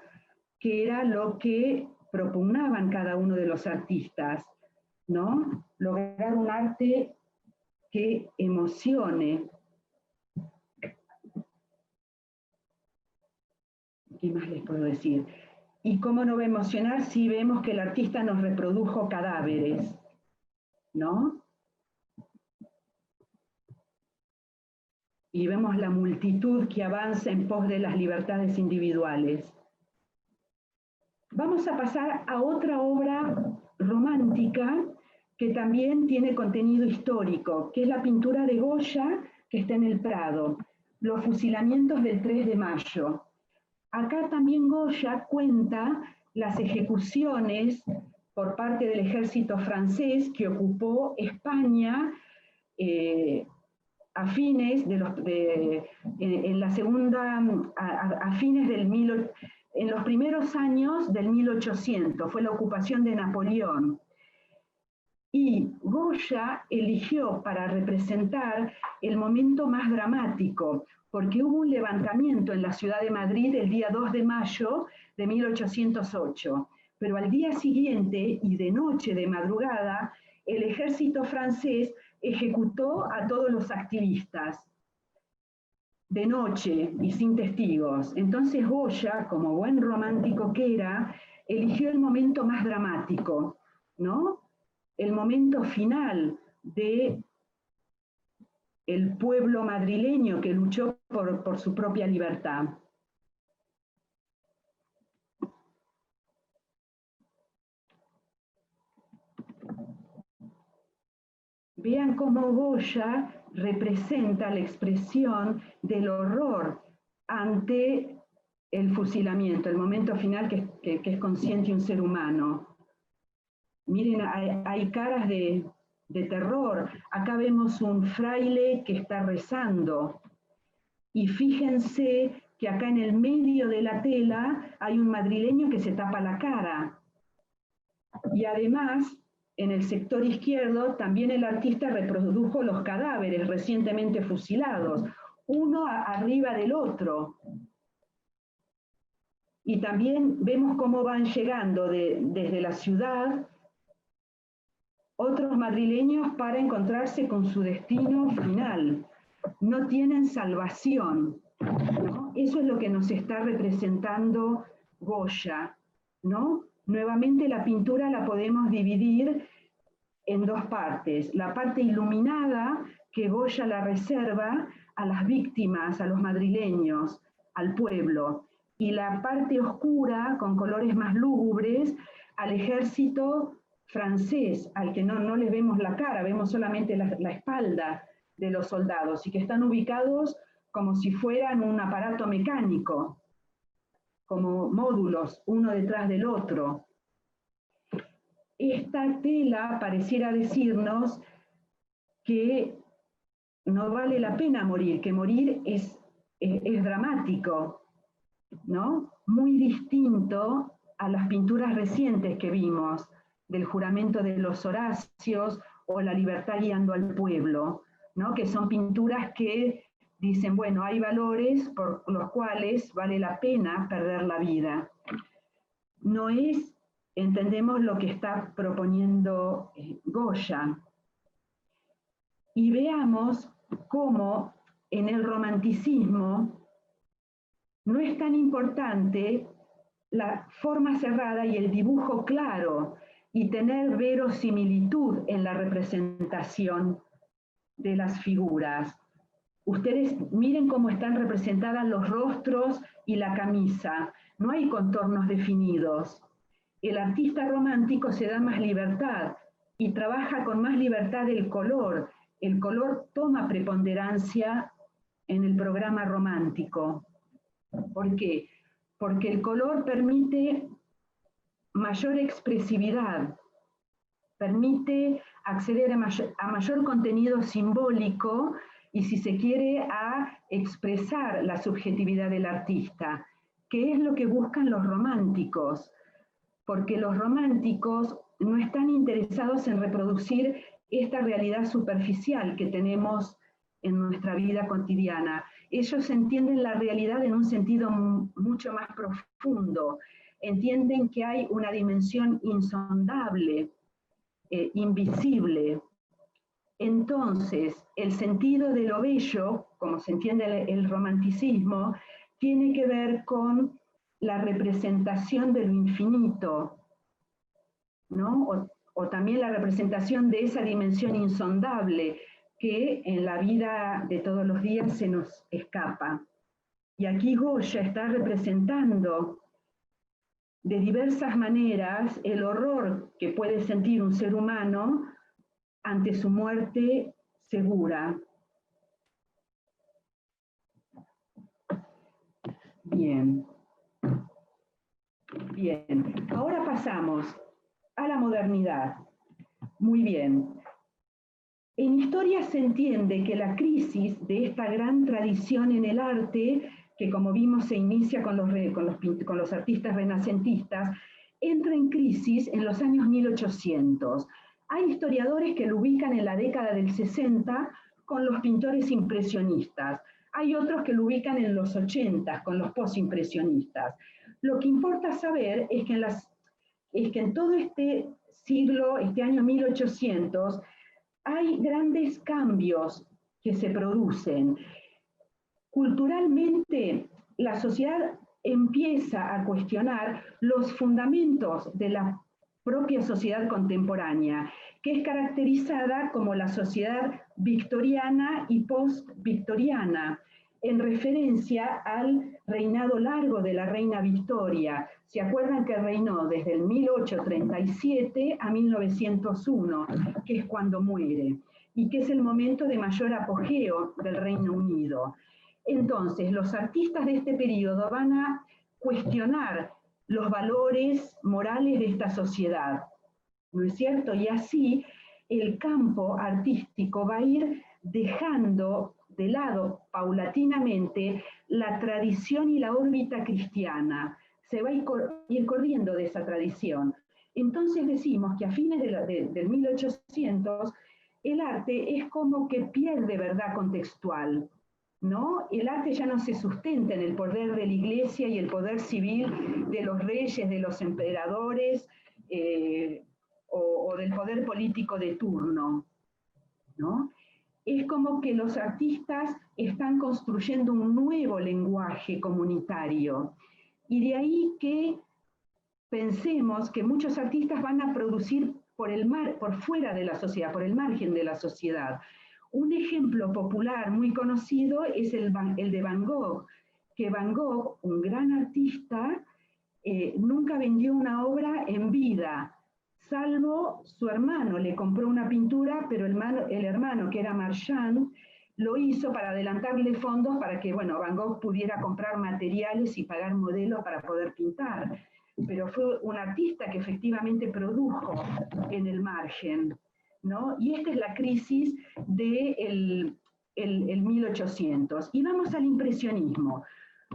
que era lo que propugnaban cada uno de los artistas, ¿no? Lograr un arte que emocione. ¿Qué más les puedo decir? ¿Y cómo no va a emocionar si vemos que el artista nos reprodujo cadáveres? ¿No? Y vemos la multitud que avanza en pos de las libertades individuales. Vamos a pasar a otra obra romántica que también tiene contenido histórico, que es la pintura de Goya, que está en el Prado, Los fusilamientos del 3 de mayo. Acá también Goya cuenta las ejecuciones por parte del ejército francés que ocupó España a fines en la segunda, a fines del en los primeros años del 1800, fue la ocupación de Napoleón. Y Goya eligió para representar el momento más dramático, porque hubo un levantamiento en la ciudad de Madrid el día 2 de mayo de 1808, pero al día siguiente y de noche, de madrugada, el ejército francés ejecutó a todos los activistas, de noche y sin testigos. Entonces Goya, como buen romántico que era, eligió el momento más dramático, ¿no? El momento final de el pueblo madrileño que luchó por su propia libertad. Vean cómo Goya representa la expresión del horror ante el fusilamiento, el momento final que es consciente un ser humano. Miren, hay caras de terror. Acá vemos un fraile que está rezando. Y fíjense que acá en el medio de la tela hay un madrileño que se tapa la cara. Y además, en el sector izquierdo, también el artista reprodujo los cadáveres recientemente fusilados, uno arriba del otro. Y también vemos cómo van llegando desde la ciudad otros madrileños para encontrarse con su destino final. No tienen salvación, ¿no? Eso es lo que nos está representando Goya, ¿no? Nuevamente la pintura la podemos dividir en dos partes. La parte iluminada, que Goya la reserva a las víctimas, a los madrileños, al pueblo, y la parte oscura, con colores más lúgubres, al ejército francés, al que no les vemos la cara, vemos solamente la espalda de los soldados, y que están ubicados como si fueran un aparato mecánico, como módulos, uno detrás del otro. Esta tela pareciera decirnos que no vale la pena morir, que morir es dramático, ¿no? Muy distinto a las pinturas recientes que vimos, del juramento de los Horacios o la libertad guiando al pueblo, ¿no? Que son pinturas que dicen, bueno, hay valores por los cuales vale la pena perder la vida. No es, entendemos, lo que está proponiendo Goya. Y veamos cómo en el romanticismo no es tan importante la forma cerrada y el dibujo claro y tener verosimilitud en la representación de las figuras. Ustedes miren cómo están representadas los rostros y la camisa. No hay contornos definidos. El artista romántico se da más libertad y trabaja con más libertad el color. El color toma preponderancia en el programa romántico. ¿Por qué? Porque el color permite mayor expresividad, permite acceder a mayor contenido simbólico y, si se quiere, a expresar la subjetividad del artista, que es lo que buscan los románticos, porque los románticos no están interesados en reproducir esta realidad superficial que tenemos en nuestra vida cotidiana. Ellos entienden la realidad en un sentido mucho más profundo, entienden que hay una dimensión insondable, invisible. Entonces, el sentido de lo bello, como se entiende el romanticismo, tiene que ver con la representación de lo infinito, ¿no? O también la representación de esa dimensión insondable que en la vida de todos los días se nos escapa. Y aquí Goya está representando de diversas maneras el horror que puede sentir un ser humano ante su muerte segura. Bien. Bien. Ahora pasamos a la modernidad. Muy bien. En historia se entiende que la crisis de esta gran tradición en el arte, que como vimos se inicia con los artistas renacentistas, entra en crisis en los años 1800. Hay historiadores que lo ubican en la década del 60 con los pintores impresionistas. Hay otros que lo ubican en los 80 con los postimpresionistas. Lo que importa saber es que en todo este siglo, este año 1800, hay grandes cambios que se producen. Culturalmente, la sociedad empieza a cuestionar los fundamentos de la propia sociedad contemporánea, que es caracterizada como la sociedad victoriana y post-victoriana, en referencia al reinado largo de la reina Victoria. ¿Se acuerdan que reinó desde el 1837 a 1901, que es cuando muere, y que es el momento de mayor apogeo del Reino Unido? Entonces, los artistas de este periodo van a cuestionar los valores morales de esta sociedad, ¿no es cierto? Y así el campo artístico va a ir dejando de lado paulatinamente la tradición y la órbita cristiana. Se va a ir corriendo de esa tradición. Entonces decimos que a fines del 1800 el arte es como que pierde verdad contextual, ¿no? El arte ya no se sustenta en el poder de la iglesia y el poder civil de los reyes, de los emperadores, o del poder político de turno, ¿no? Es como que los artistas están construyendo un nuevo lenguaje comunitario. Y de ahí que pensemos que muchos artistas van a producir por fuera de la sociedad, por el margen de la sociedad. Un ejemplo popular muy conocido es el de Van Gogh, que Van Gogh, un gran artista, nunca vendió una obra en vida, salvo su hermano, le compró una pintura, pero el hermano, que era Marchand, lo hizo para adelantarle fondos para que, bueno, Van Gogh pudiera comprar materiales y pagar modelos para poder pintar. Pero fue un artista que efectivamente produjo en el margen, ¿no? Y esta es la crisis del 1800. Y vamos al impresionismo.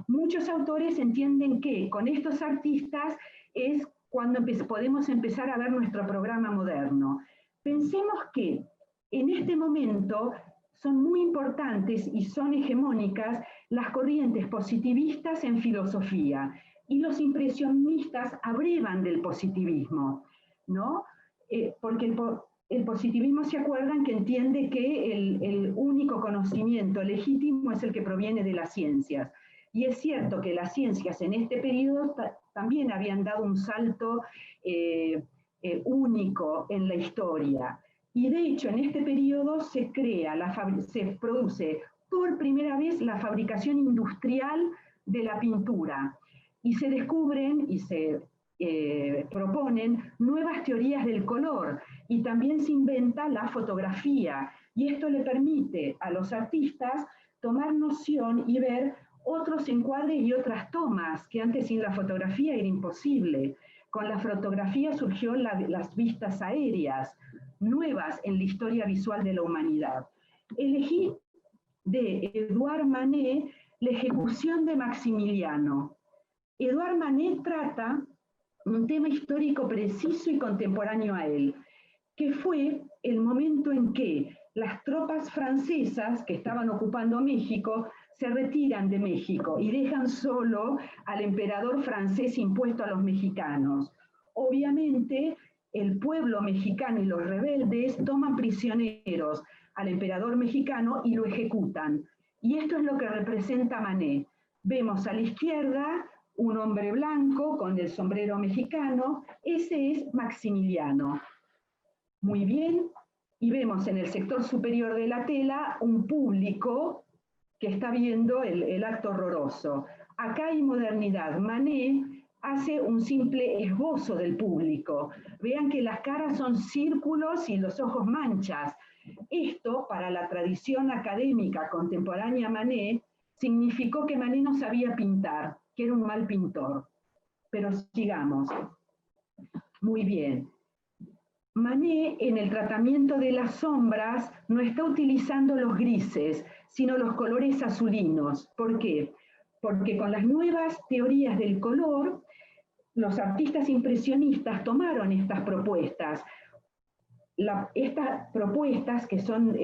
Muchos autores entienden que con estos artistas es cuando podemos empezar a ver nuestro programa moderno. Pensemos que en este momento son muy importantes y son hegemónicas las corrientes positivistas en filosofía, y los impresionistas abrevan del positivismo, ¿no? Porque el positivismo, ¿se acuerdan?, que entiende que el único conocimiento legítimo es el que proviene de las ciencias. Y es cierto que las ciencias en este periodo también habían dado un salto único en la historia. Y de hecho, en este periodo se produce por primera vez la fabricación industrial de la pintura. Y se descubren y se proponen nuevas teorías del color, y también se inventa la fotografía, y esto le permite a los artistas tomar noción y ver otros encuadres y otras tomas, que antes sin la fotografía era imposible. Con la fotografía surgió las vistas aéreas, nuevas en la historia visual de la humanidad. Elegí de Edouard Manet la ejecución de Maximiliano. Edouard Manet trata un tema histórico preciso y contemporáneo a él, que fue el momento en que las tropas francesas que estaban ocupando México se retiran de México y dejan solo al emperador francés impuesto a los mexicanos. Obviamente, el pueblo mexicano y los rebeldes toman prisioneros al emperador mexicano y lo ejecutan. Y esto es lo que representa Manet. Vemos a la izquierda un hombre blanco con el sombrero mexicano, ese es Maximiliano. Muy bien, y vemos en el sector superior de la tela un público que está viendo el acto horroroso. Acá hay modernidad. Manet hace un simple esbozo del público. Vean que las caras son círculos y los ojos manchas. Esto, para la tradición académica contemporánea Manet, significó que Manet no sabía pintar, que era un mal pintor. Pero sigamos. Muy bien. Manet, en el tratamiento de las sombras, no está utilizando los grises, sino los colores azulinos. ¿Por qué? Porque con las nuevas teorías del color, los artistas impresionistas tomaron estas propuestas. Estas propuestas, que son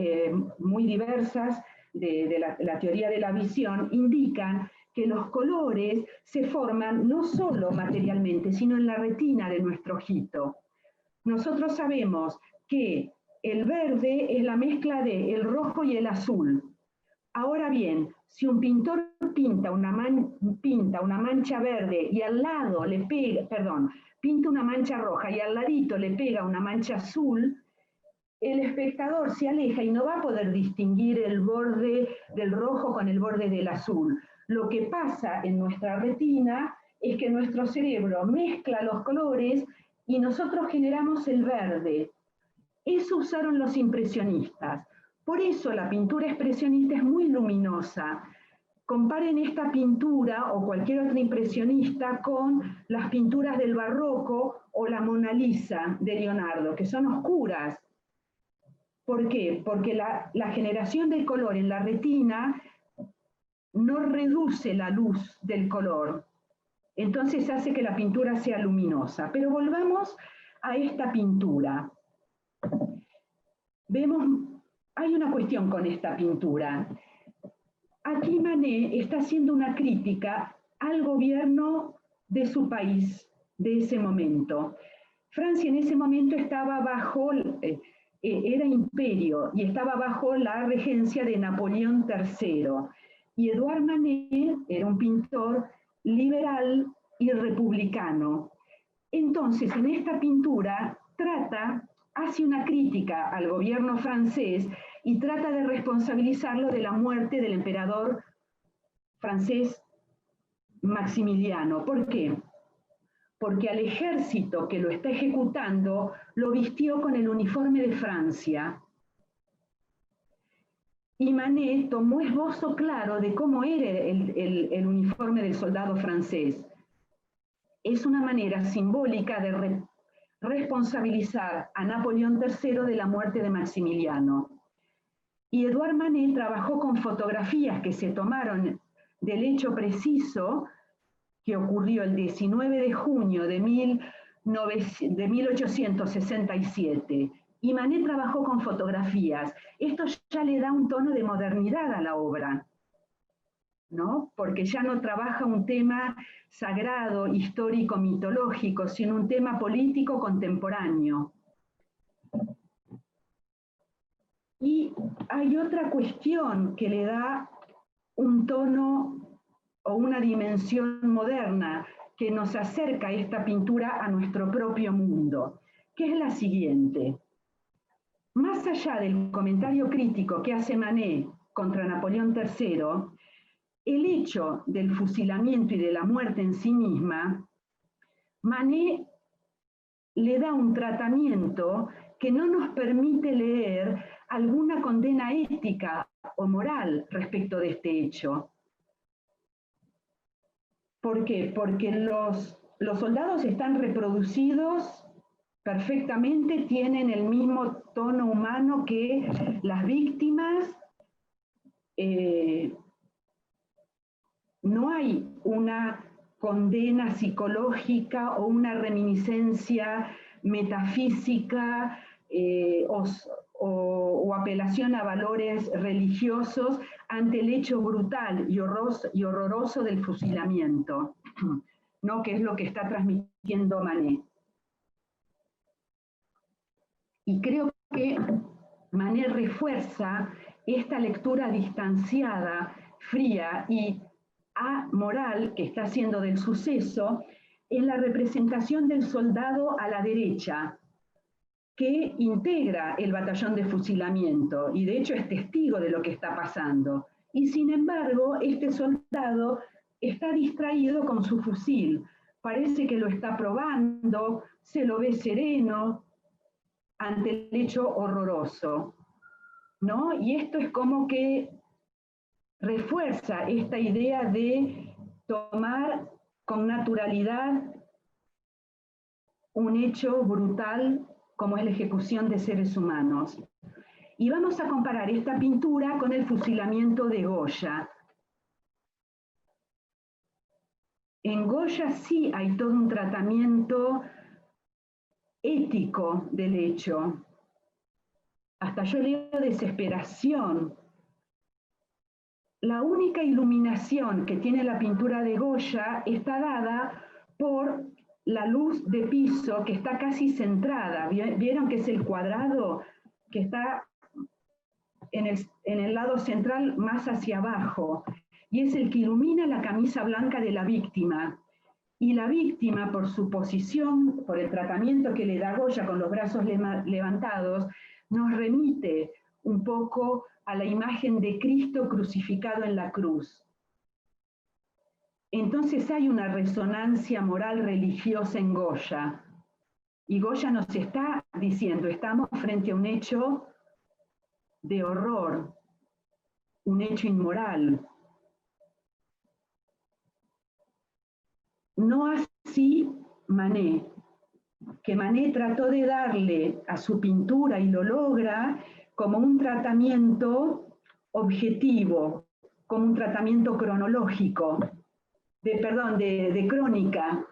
muy diversas de la teoría de la visión, indican que los colores se forman no solo materialmente, sino en la retina de nuestro ojito. Nosotros sabemos que el verde es la mezcla del rojo y el azul. Ahora bien, si un pintor pinta una mancha verde y al lado le pega, pinta una mancha roja y al ladito le pega una mancha azul, el espectador se aleja y no va a poder distinguir el borde del rojo con el borde del azul. Lo que pasa en nuestra retina es que nuestro cerebro mezcla los colores y nosotros generamos el verde. Eso usaron los impresionistas. Por eso la pintura expresionista es muy luminosa. Comparen esta pintura o cualquier otra impresionista con las pinturas del barroco o la Mona Lisa de Leonardo, que son oscuras. ¿Por qué? Porque la generación del color en la retina no reduce la luz del color. Entonces hace que la pintura sea luminosa. Pero volvamos a esta pintura. Vemos, hay una cuestión con esta pintura. Aquí Manet está haciendo una crítica al gobierno de su país, de ese momento. Francia en ese momento estaba bajo, era imperio, y estaba bajo la regencia de Napoleón III. Y Edouard Manet era un pintor liberal y republicano. Entonces, en esta pintura hace una crítica al gobierno francés y trata de responsabilizarlo de la muerte del emperador francés Maximiliano. ¿Por qué? Porque al ejército que lo está ejecutando lo vistió con el uniforme de Francia. Y Manet tomó esbozo claro de cómo era el uniforme del soldado francés. Es una manera simbólica de responsabilizar a Napoleón III de la muerte de Maximiliano. Y Edouard Manet trabajó con fotografías que se tomaron del hecho preciso que ocurrió el 19 de junio de 1867. Y Manet trabajó con fotografías. Esto ya le da un tono de modernidad a la obra, ¿no? Porque ya no trabaja un tema sagrado, histórico, mitológico, sino un tema político contemporáneo. Y hay otra cuestión que le da un tono o una dimensión moderna que nos acerca a esta pintura a nuestro propio mundo, que es la siguiente. Más allá del comentario crítico que hace Manet contra Napoleón III, el hecho del fusilamiento y de la muerte en sí misma, Manet le da un tratamiento que no nos permite leer alguna condena ética o moral respecto de este hecho. ¿Por qué? Porque los soldados están reproducidos perfectamente, tienen el mismo tono humano que las víctimas. No hay una condena psicológica o una reminiscencia metafísica o apelación a valores religiosos ante el hecho brutal y horroroso del fusilamiento, ¿no? Que es lo que está transmitiendo Manet. Y creo que Manet refuerza esta lectura distanciada, fría y amoral que está haciendo del suceso en la representación del soldado a la derecha, que integra el batallón de fusilamiento y de hecho es testigo de lo que está pasando. Y sin embargo, este soldado está distraído con su fusil, parece que lo está probando, se lo ve sereno ante el hecho horroroso, ¿no? Y esto es como que refuerza esta idea de tomar con naturalidad un hecho brutal como es la ejecución de seres humanos. Y vamos a comparar esta pintura con el fusilamiento de Goya. En Goya sí hay todo un tratamiento ético del hecho. Hasta yo leo desesperación. La única iluminación que tiene la pintura de Goya está dada por la luz de piso que está casi centrada. ¿Vieron que es el cuadrado que está en el lado central más hacia abajo? Y es el que ilumina la camisa blanca de la víctima. Y la víctima, por su posición, por el tratamiento que le da Goya con los brazos levantados, nos remite un poco a la imagen de Cristo crucificado en la cruz. Entonces hay una resonancia moral religiosa en Goya. Y Goya nos está diciendo, estamos frente a un hecho de horror, un hecho inmoral. No así Manet, que Manet trató de darle a su pintura y lo logra como un tratamiento objetivo, como un tratamiento cronológico, de crónica.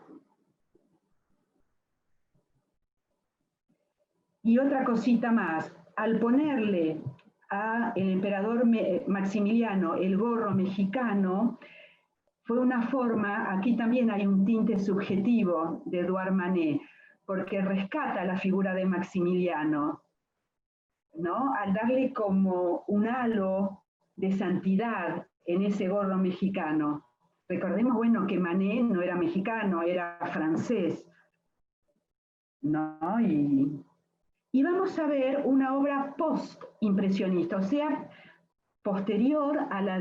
Y otra cosita más, al ponerle al emperador Maximiliano el gorro mexicano, fue una forma, aquí también hay un tinte subjetivo de Edouard Manet, porque rescata la figura de Maximiliano, ¿no? Al darle como un halo de santidad en ese gorro mexicano. Recordemos, bueno, que Manet no era mexicano, era francés, ¿no? Y vamos a ver una obra post-impresionista, o sea, posterior a la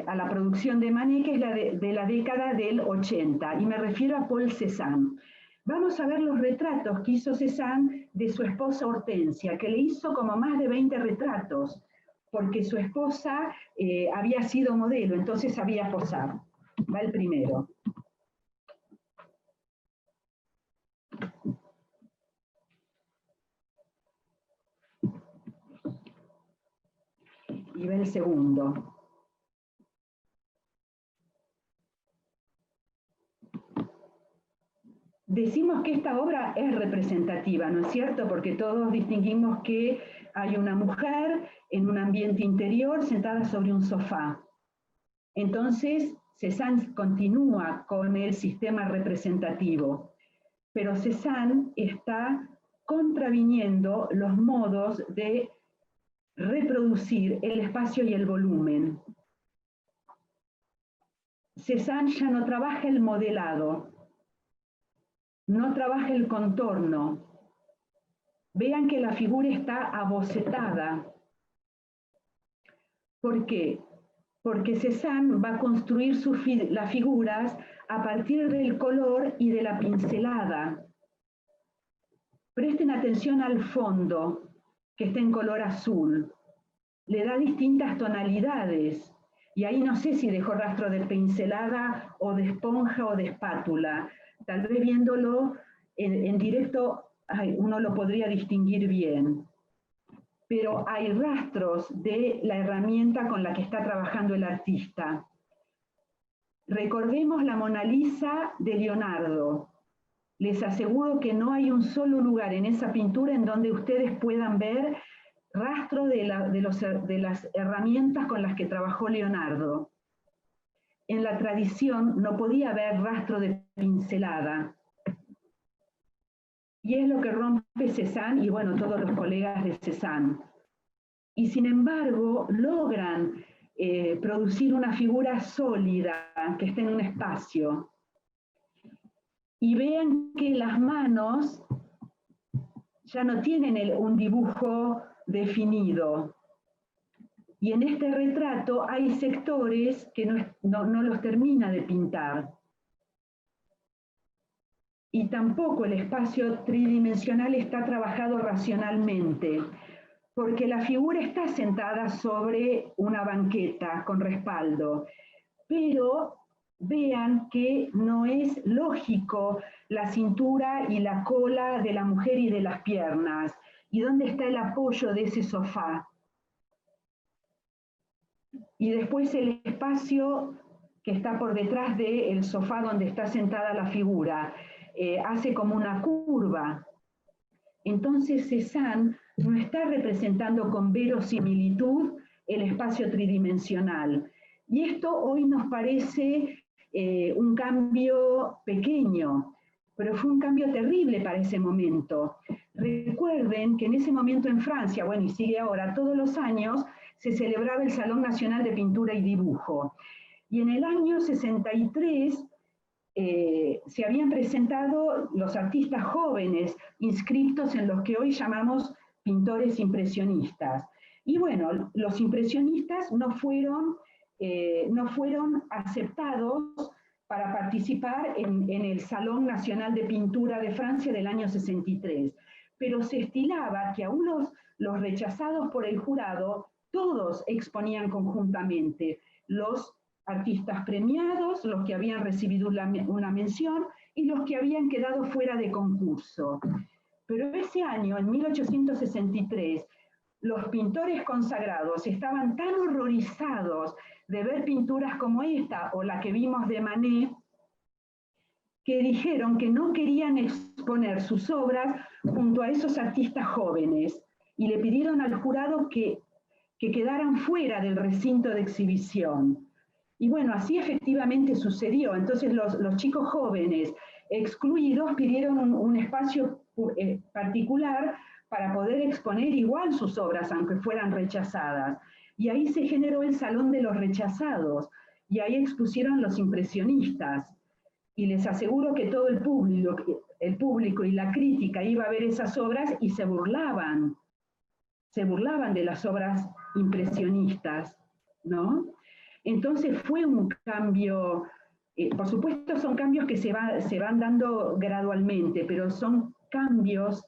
a la producción de Manet, que es la de la década del 80, y me refiero a Paul Cézanne. Vamos a ver los retratos que hizo Cézanne de su esposa Hortensia, que le hizo como más de 20 retratos, porque su esposa había sido modelo, entonces sabía posar. Va el primero. Y va el segundo. Decimos que esta obra es representativa, ¿no es cierto? Porque todos distinguimos que hay una mujer en un ambiente interior sentada sobre un sofá. Entonces, Cézanne continúa con el sistema representativo, pero Cézanne está contraviniendo los modos de reproducir el espacio y el volumen. Cézanne ya no trabaja el modelado, no trabaja el contorno. Vean que la figura está abocetada, ¿Por qué? Porque Cézanne va a construir las figuras a partir del color y de la pincelada. Presten atención al fondo, que está en color azul. Le da distintas tonalidades. Y ahí no sé si dejó rastro de pincelada o de esponja o de espátula. Tal vez viéndolo en directo uno lo podría distinguir bien. Pero hay rastros de la herramienta con la que está trabajando el artista. Recordemos la Mona Lisa de Leonardo. Les aseguro que no hay un solo lugar en esa pintura en donde ustedes puedan ver rastro de las herramientas con las que trabajó Leonardo. En la tradición no podía haber rastro de pincelada. Y es lo que rompe Cézanne y bueno, todos los colegas de Cézanne. Y sin embargo, logran producir una figura sólida que esté en un espacio. Y vean que las manos ya no tienen un dibujo definido. Y en este retrato hay sectores que no los termina de pintar. Y tampoco el espacio tridimensional está trabajado racionalmente, porque la figura está sentada sobre una banqueta con respaldo, pero vean que no es lógico la cintura y la cola de la mujer y de las piernas. ¿Y dónde está el apoyo de ese sofá? Y después el espacio que está por detrás del sofá donde está sentada la figura, hace como una curva. Entonces Cézanne no está representando con verosimilitud el espacio tridimensional. Y esto hoy nos parece un cambio pequeño, pero fue un cambio terrible para ese momento. Recuerden que en ese momento en Francia, bueno, y sigue ahora, todos los años se celebraba el Salón Nacional de Pintura y Dibujo. Y en el año 63 se habían presentado los artistas jóvenes inscritos en los que hoy llamamos pintores impresionistas. Y bueno, los impresionistas no fueron aceptados para participar en el Salón Nacional de Pintura de Francia del año 63. Pero se estilaba que aún los rechazados por el jurado, todos exponían conjuntamente, los artistas premiados, los que habían recibido una mención y los que habían quedado fuera de concurso. Pero ese año, en 1863, los pintores consagrados estaban tan horrorizados de ver pinturas como esta o la que vimos de Manet, que dijeron que no querían exponer sus obras junto a esos artistas jóvenes y le pidieron al jurado que quedaran fuera del recinto de exhibición. Y bueno, así efectivamente sucedió. Entonces los chicos jóvenes excluidos pidieron un espacio particular para poder exponer igual sus obras, aunque fueran rechazadas. Y ahí se generó el Salón de los Rechazados, y ahí expusieron los impresionistas. Y les aseguro que todo el público y la crítica iba a ver esas obras y se burlaban de las obras impresionistas, ¿no? Entonces fue un cambio, por supuesto son cambios que se van dando gradualmente, pero son cambios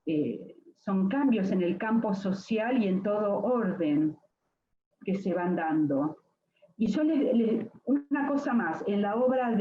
en el campo social y en todo orden que se van dando. Y yo una cosa más, en la obra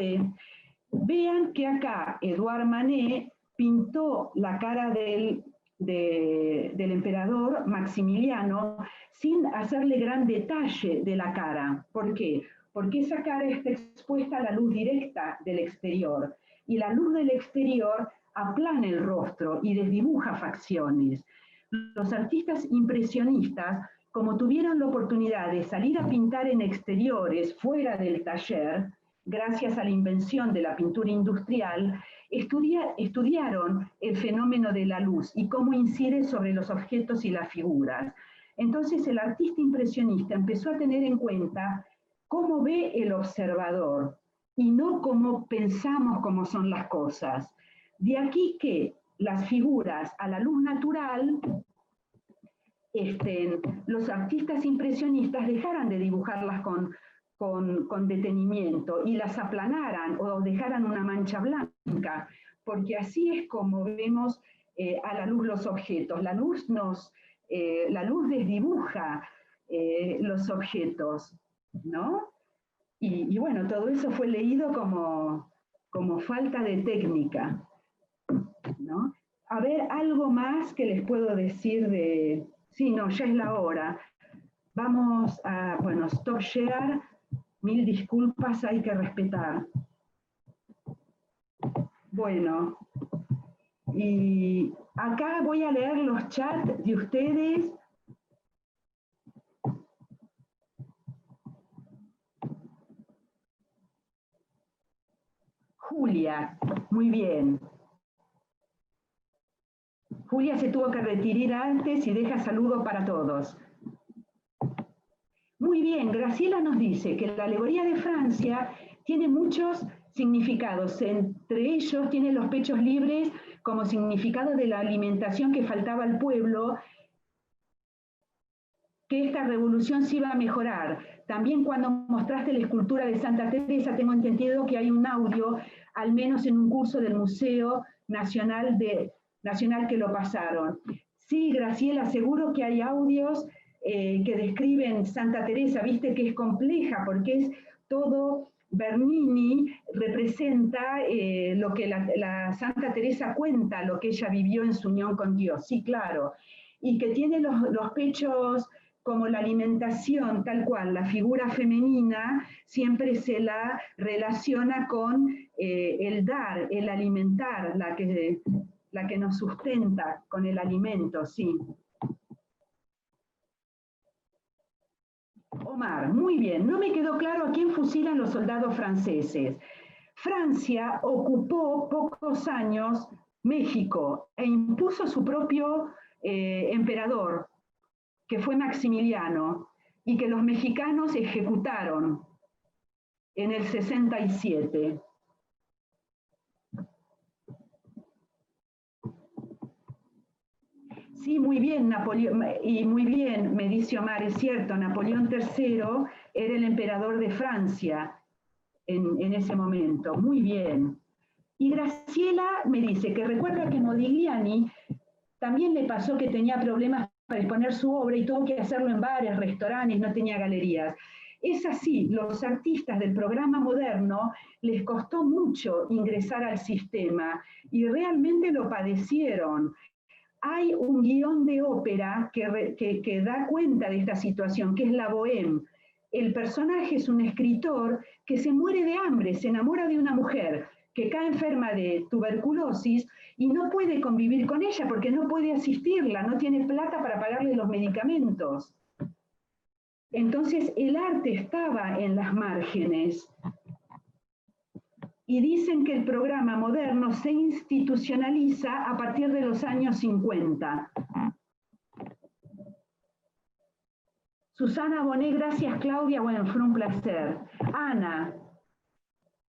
vean que acá Edouard Manet pintó la cara del emperador Maximiliano sin hacerle gran detalle de la cara. ¿Por qué? Porque esa cara está expuesta a la luz directa del exterior, y la luz del exterior aplana el rostro y desdibuja facciones. Los artistas impresionistas, como tuvieron la oportunidad de salir a pintar en exteriores fuera del taller, gracias a la invención de la pintura industrial, estudiaron el fenómeno de la luz y cómo incide sobre los objetos y las figuras. Entonces el artista impresionista empezó a tener en cuenta cómo ve el observador y no cómo pensamos cómo son las cosas. De aquí que las figuras a la luz natural los artistas impresionistas dejaran de dibujarlas con detenimiento y las aplanaran o dejaran una mancha blanca, porque así es como vemos a la luz los objetos. La luz desdibuja los objetos, ¿no? Y bueno, todo eso fue leído como falta de técnica, ¿no? A ver, algo más que les puedo decir de... Sí, no, ya es la hora. Vamos a, bueno, stop share, 1000 disculpas, hay que respetar. Bueno, y acá voy a leer los chats de ustedes. Julia, muy bien. Julia se tuvo que retirar antes y deja saludo para todos. Muy bien, Graciela nos dice que la alegoría de Francia tiene muchos significados. Entre ellos tiene los pechos libres como significado de la alimentación que faltaba al pueblo, que esta revolución sí iba a mejorar. También cuando mostraste la escultura de Santa Teresa, tengo entendido que hay un audio, al menos en un curso del Museo Nacional que lo pasaron. Sí, Graciela, seguro que hay audios que describen Santa Teresa, viste que es compleja porque es todo. Bernini representa lo que la Santa Teresa cuenta, lo que ella vivió en su unión con Dios, sí, claro, y que tiene los pechos como la alimentación, tal cual, la figura femenina siempre se la relaciona con el dar, el alimentar, la que nos sustenta con el alimento, sí. Omar, muy bien, no me quedó claro a quién fusilan los soldados franceses. Francia ocupó pocos años México e impuso su propio emperador, que fue Maximiliano, y que los mexicanos ejecutaron en el 67. Sí, muy bien, Napoleón, y muy bien, me dice Omar, es cierto, Napoleón III era el emperador de Francia en ese momento, muy bien. Y Graciela me dice que recuerda que Modigliani también le pasó que tenía problemas para exponer su obra y tuvo que hacerlo en bares, restaurantes, no tenía galerías. Es así, los artistas del programa moderno les costó mucho ingresar al sistema y realmente lo padecieron. Hay un guión de ópera que da cuenta de esta situación, que es La Bohème. El personaje es un escritor que se muere de hambre, se enamora de una mujer que cae enferma de tuberculosis y no puede convivir con ella porque no puede asistirla, no tiene plata para pagarle los medicamentos. Entonces el arte estaba en las márgenes. Y dicen que el programa moderno se institucionaliza a partir de los años 50. Susana Bonet, gracias Claudia, bueno, fue un placer. Ana,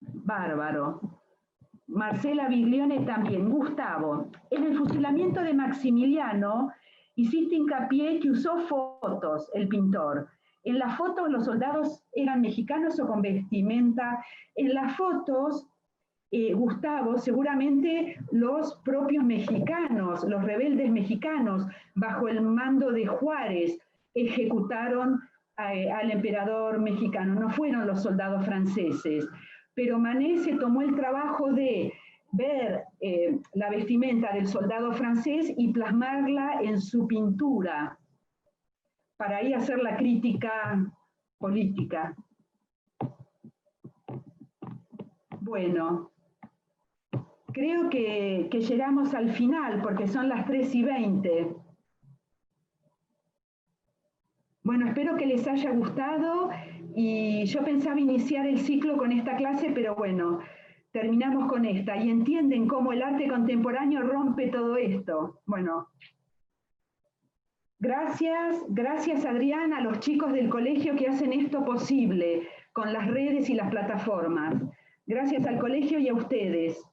bárbaro. Marcela Biglione también. Gustavo, en el fusilamiento de Maximiliano hiciste hincapié que usó fotos el pintor. En las fotos los soldados eran mexicanos o con vestimenta. En las fotos, Gustavo, seguramente los propios mexicanos, los rebeldes mexicanos, bajo el mando de Juárez, ejecutaron al emperador mexicano. No fueron los soldados franceses. Pero Manet se tomó el trabajo de ver la vestimenta del soldado francés y plasmarla en su pintura, para ahí hacer la crítica política. Bueno, creo que llegamos al final, porque son las 3:20. Bueno, espero que les haya gustado, y yo pensaba iniciar el ciclo con esta clase, pero bueno, terminamos con esta, y entienden cómo el arte contemporáneo rompe todo esto. Bueno, gracias Adrián, a los chicos del colegio que hacen esto posible, con las redes y las plataformas. Gracias al colegio y a ustedes.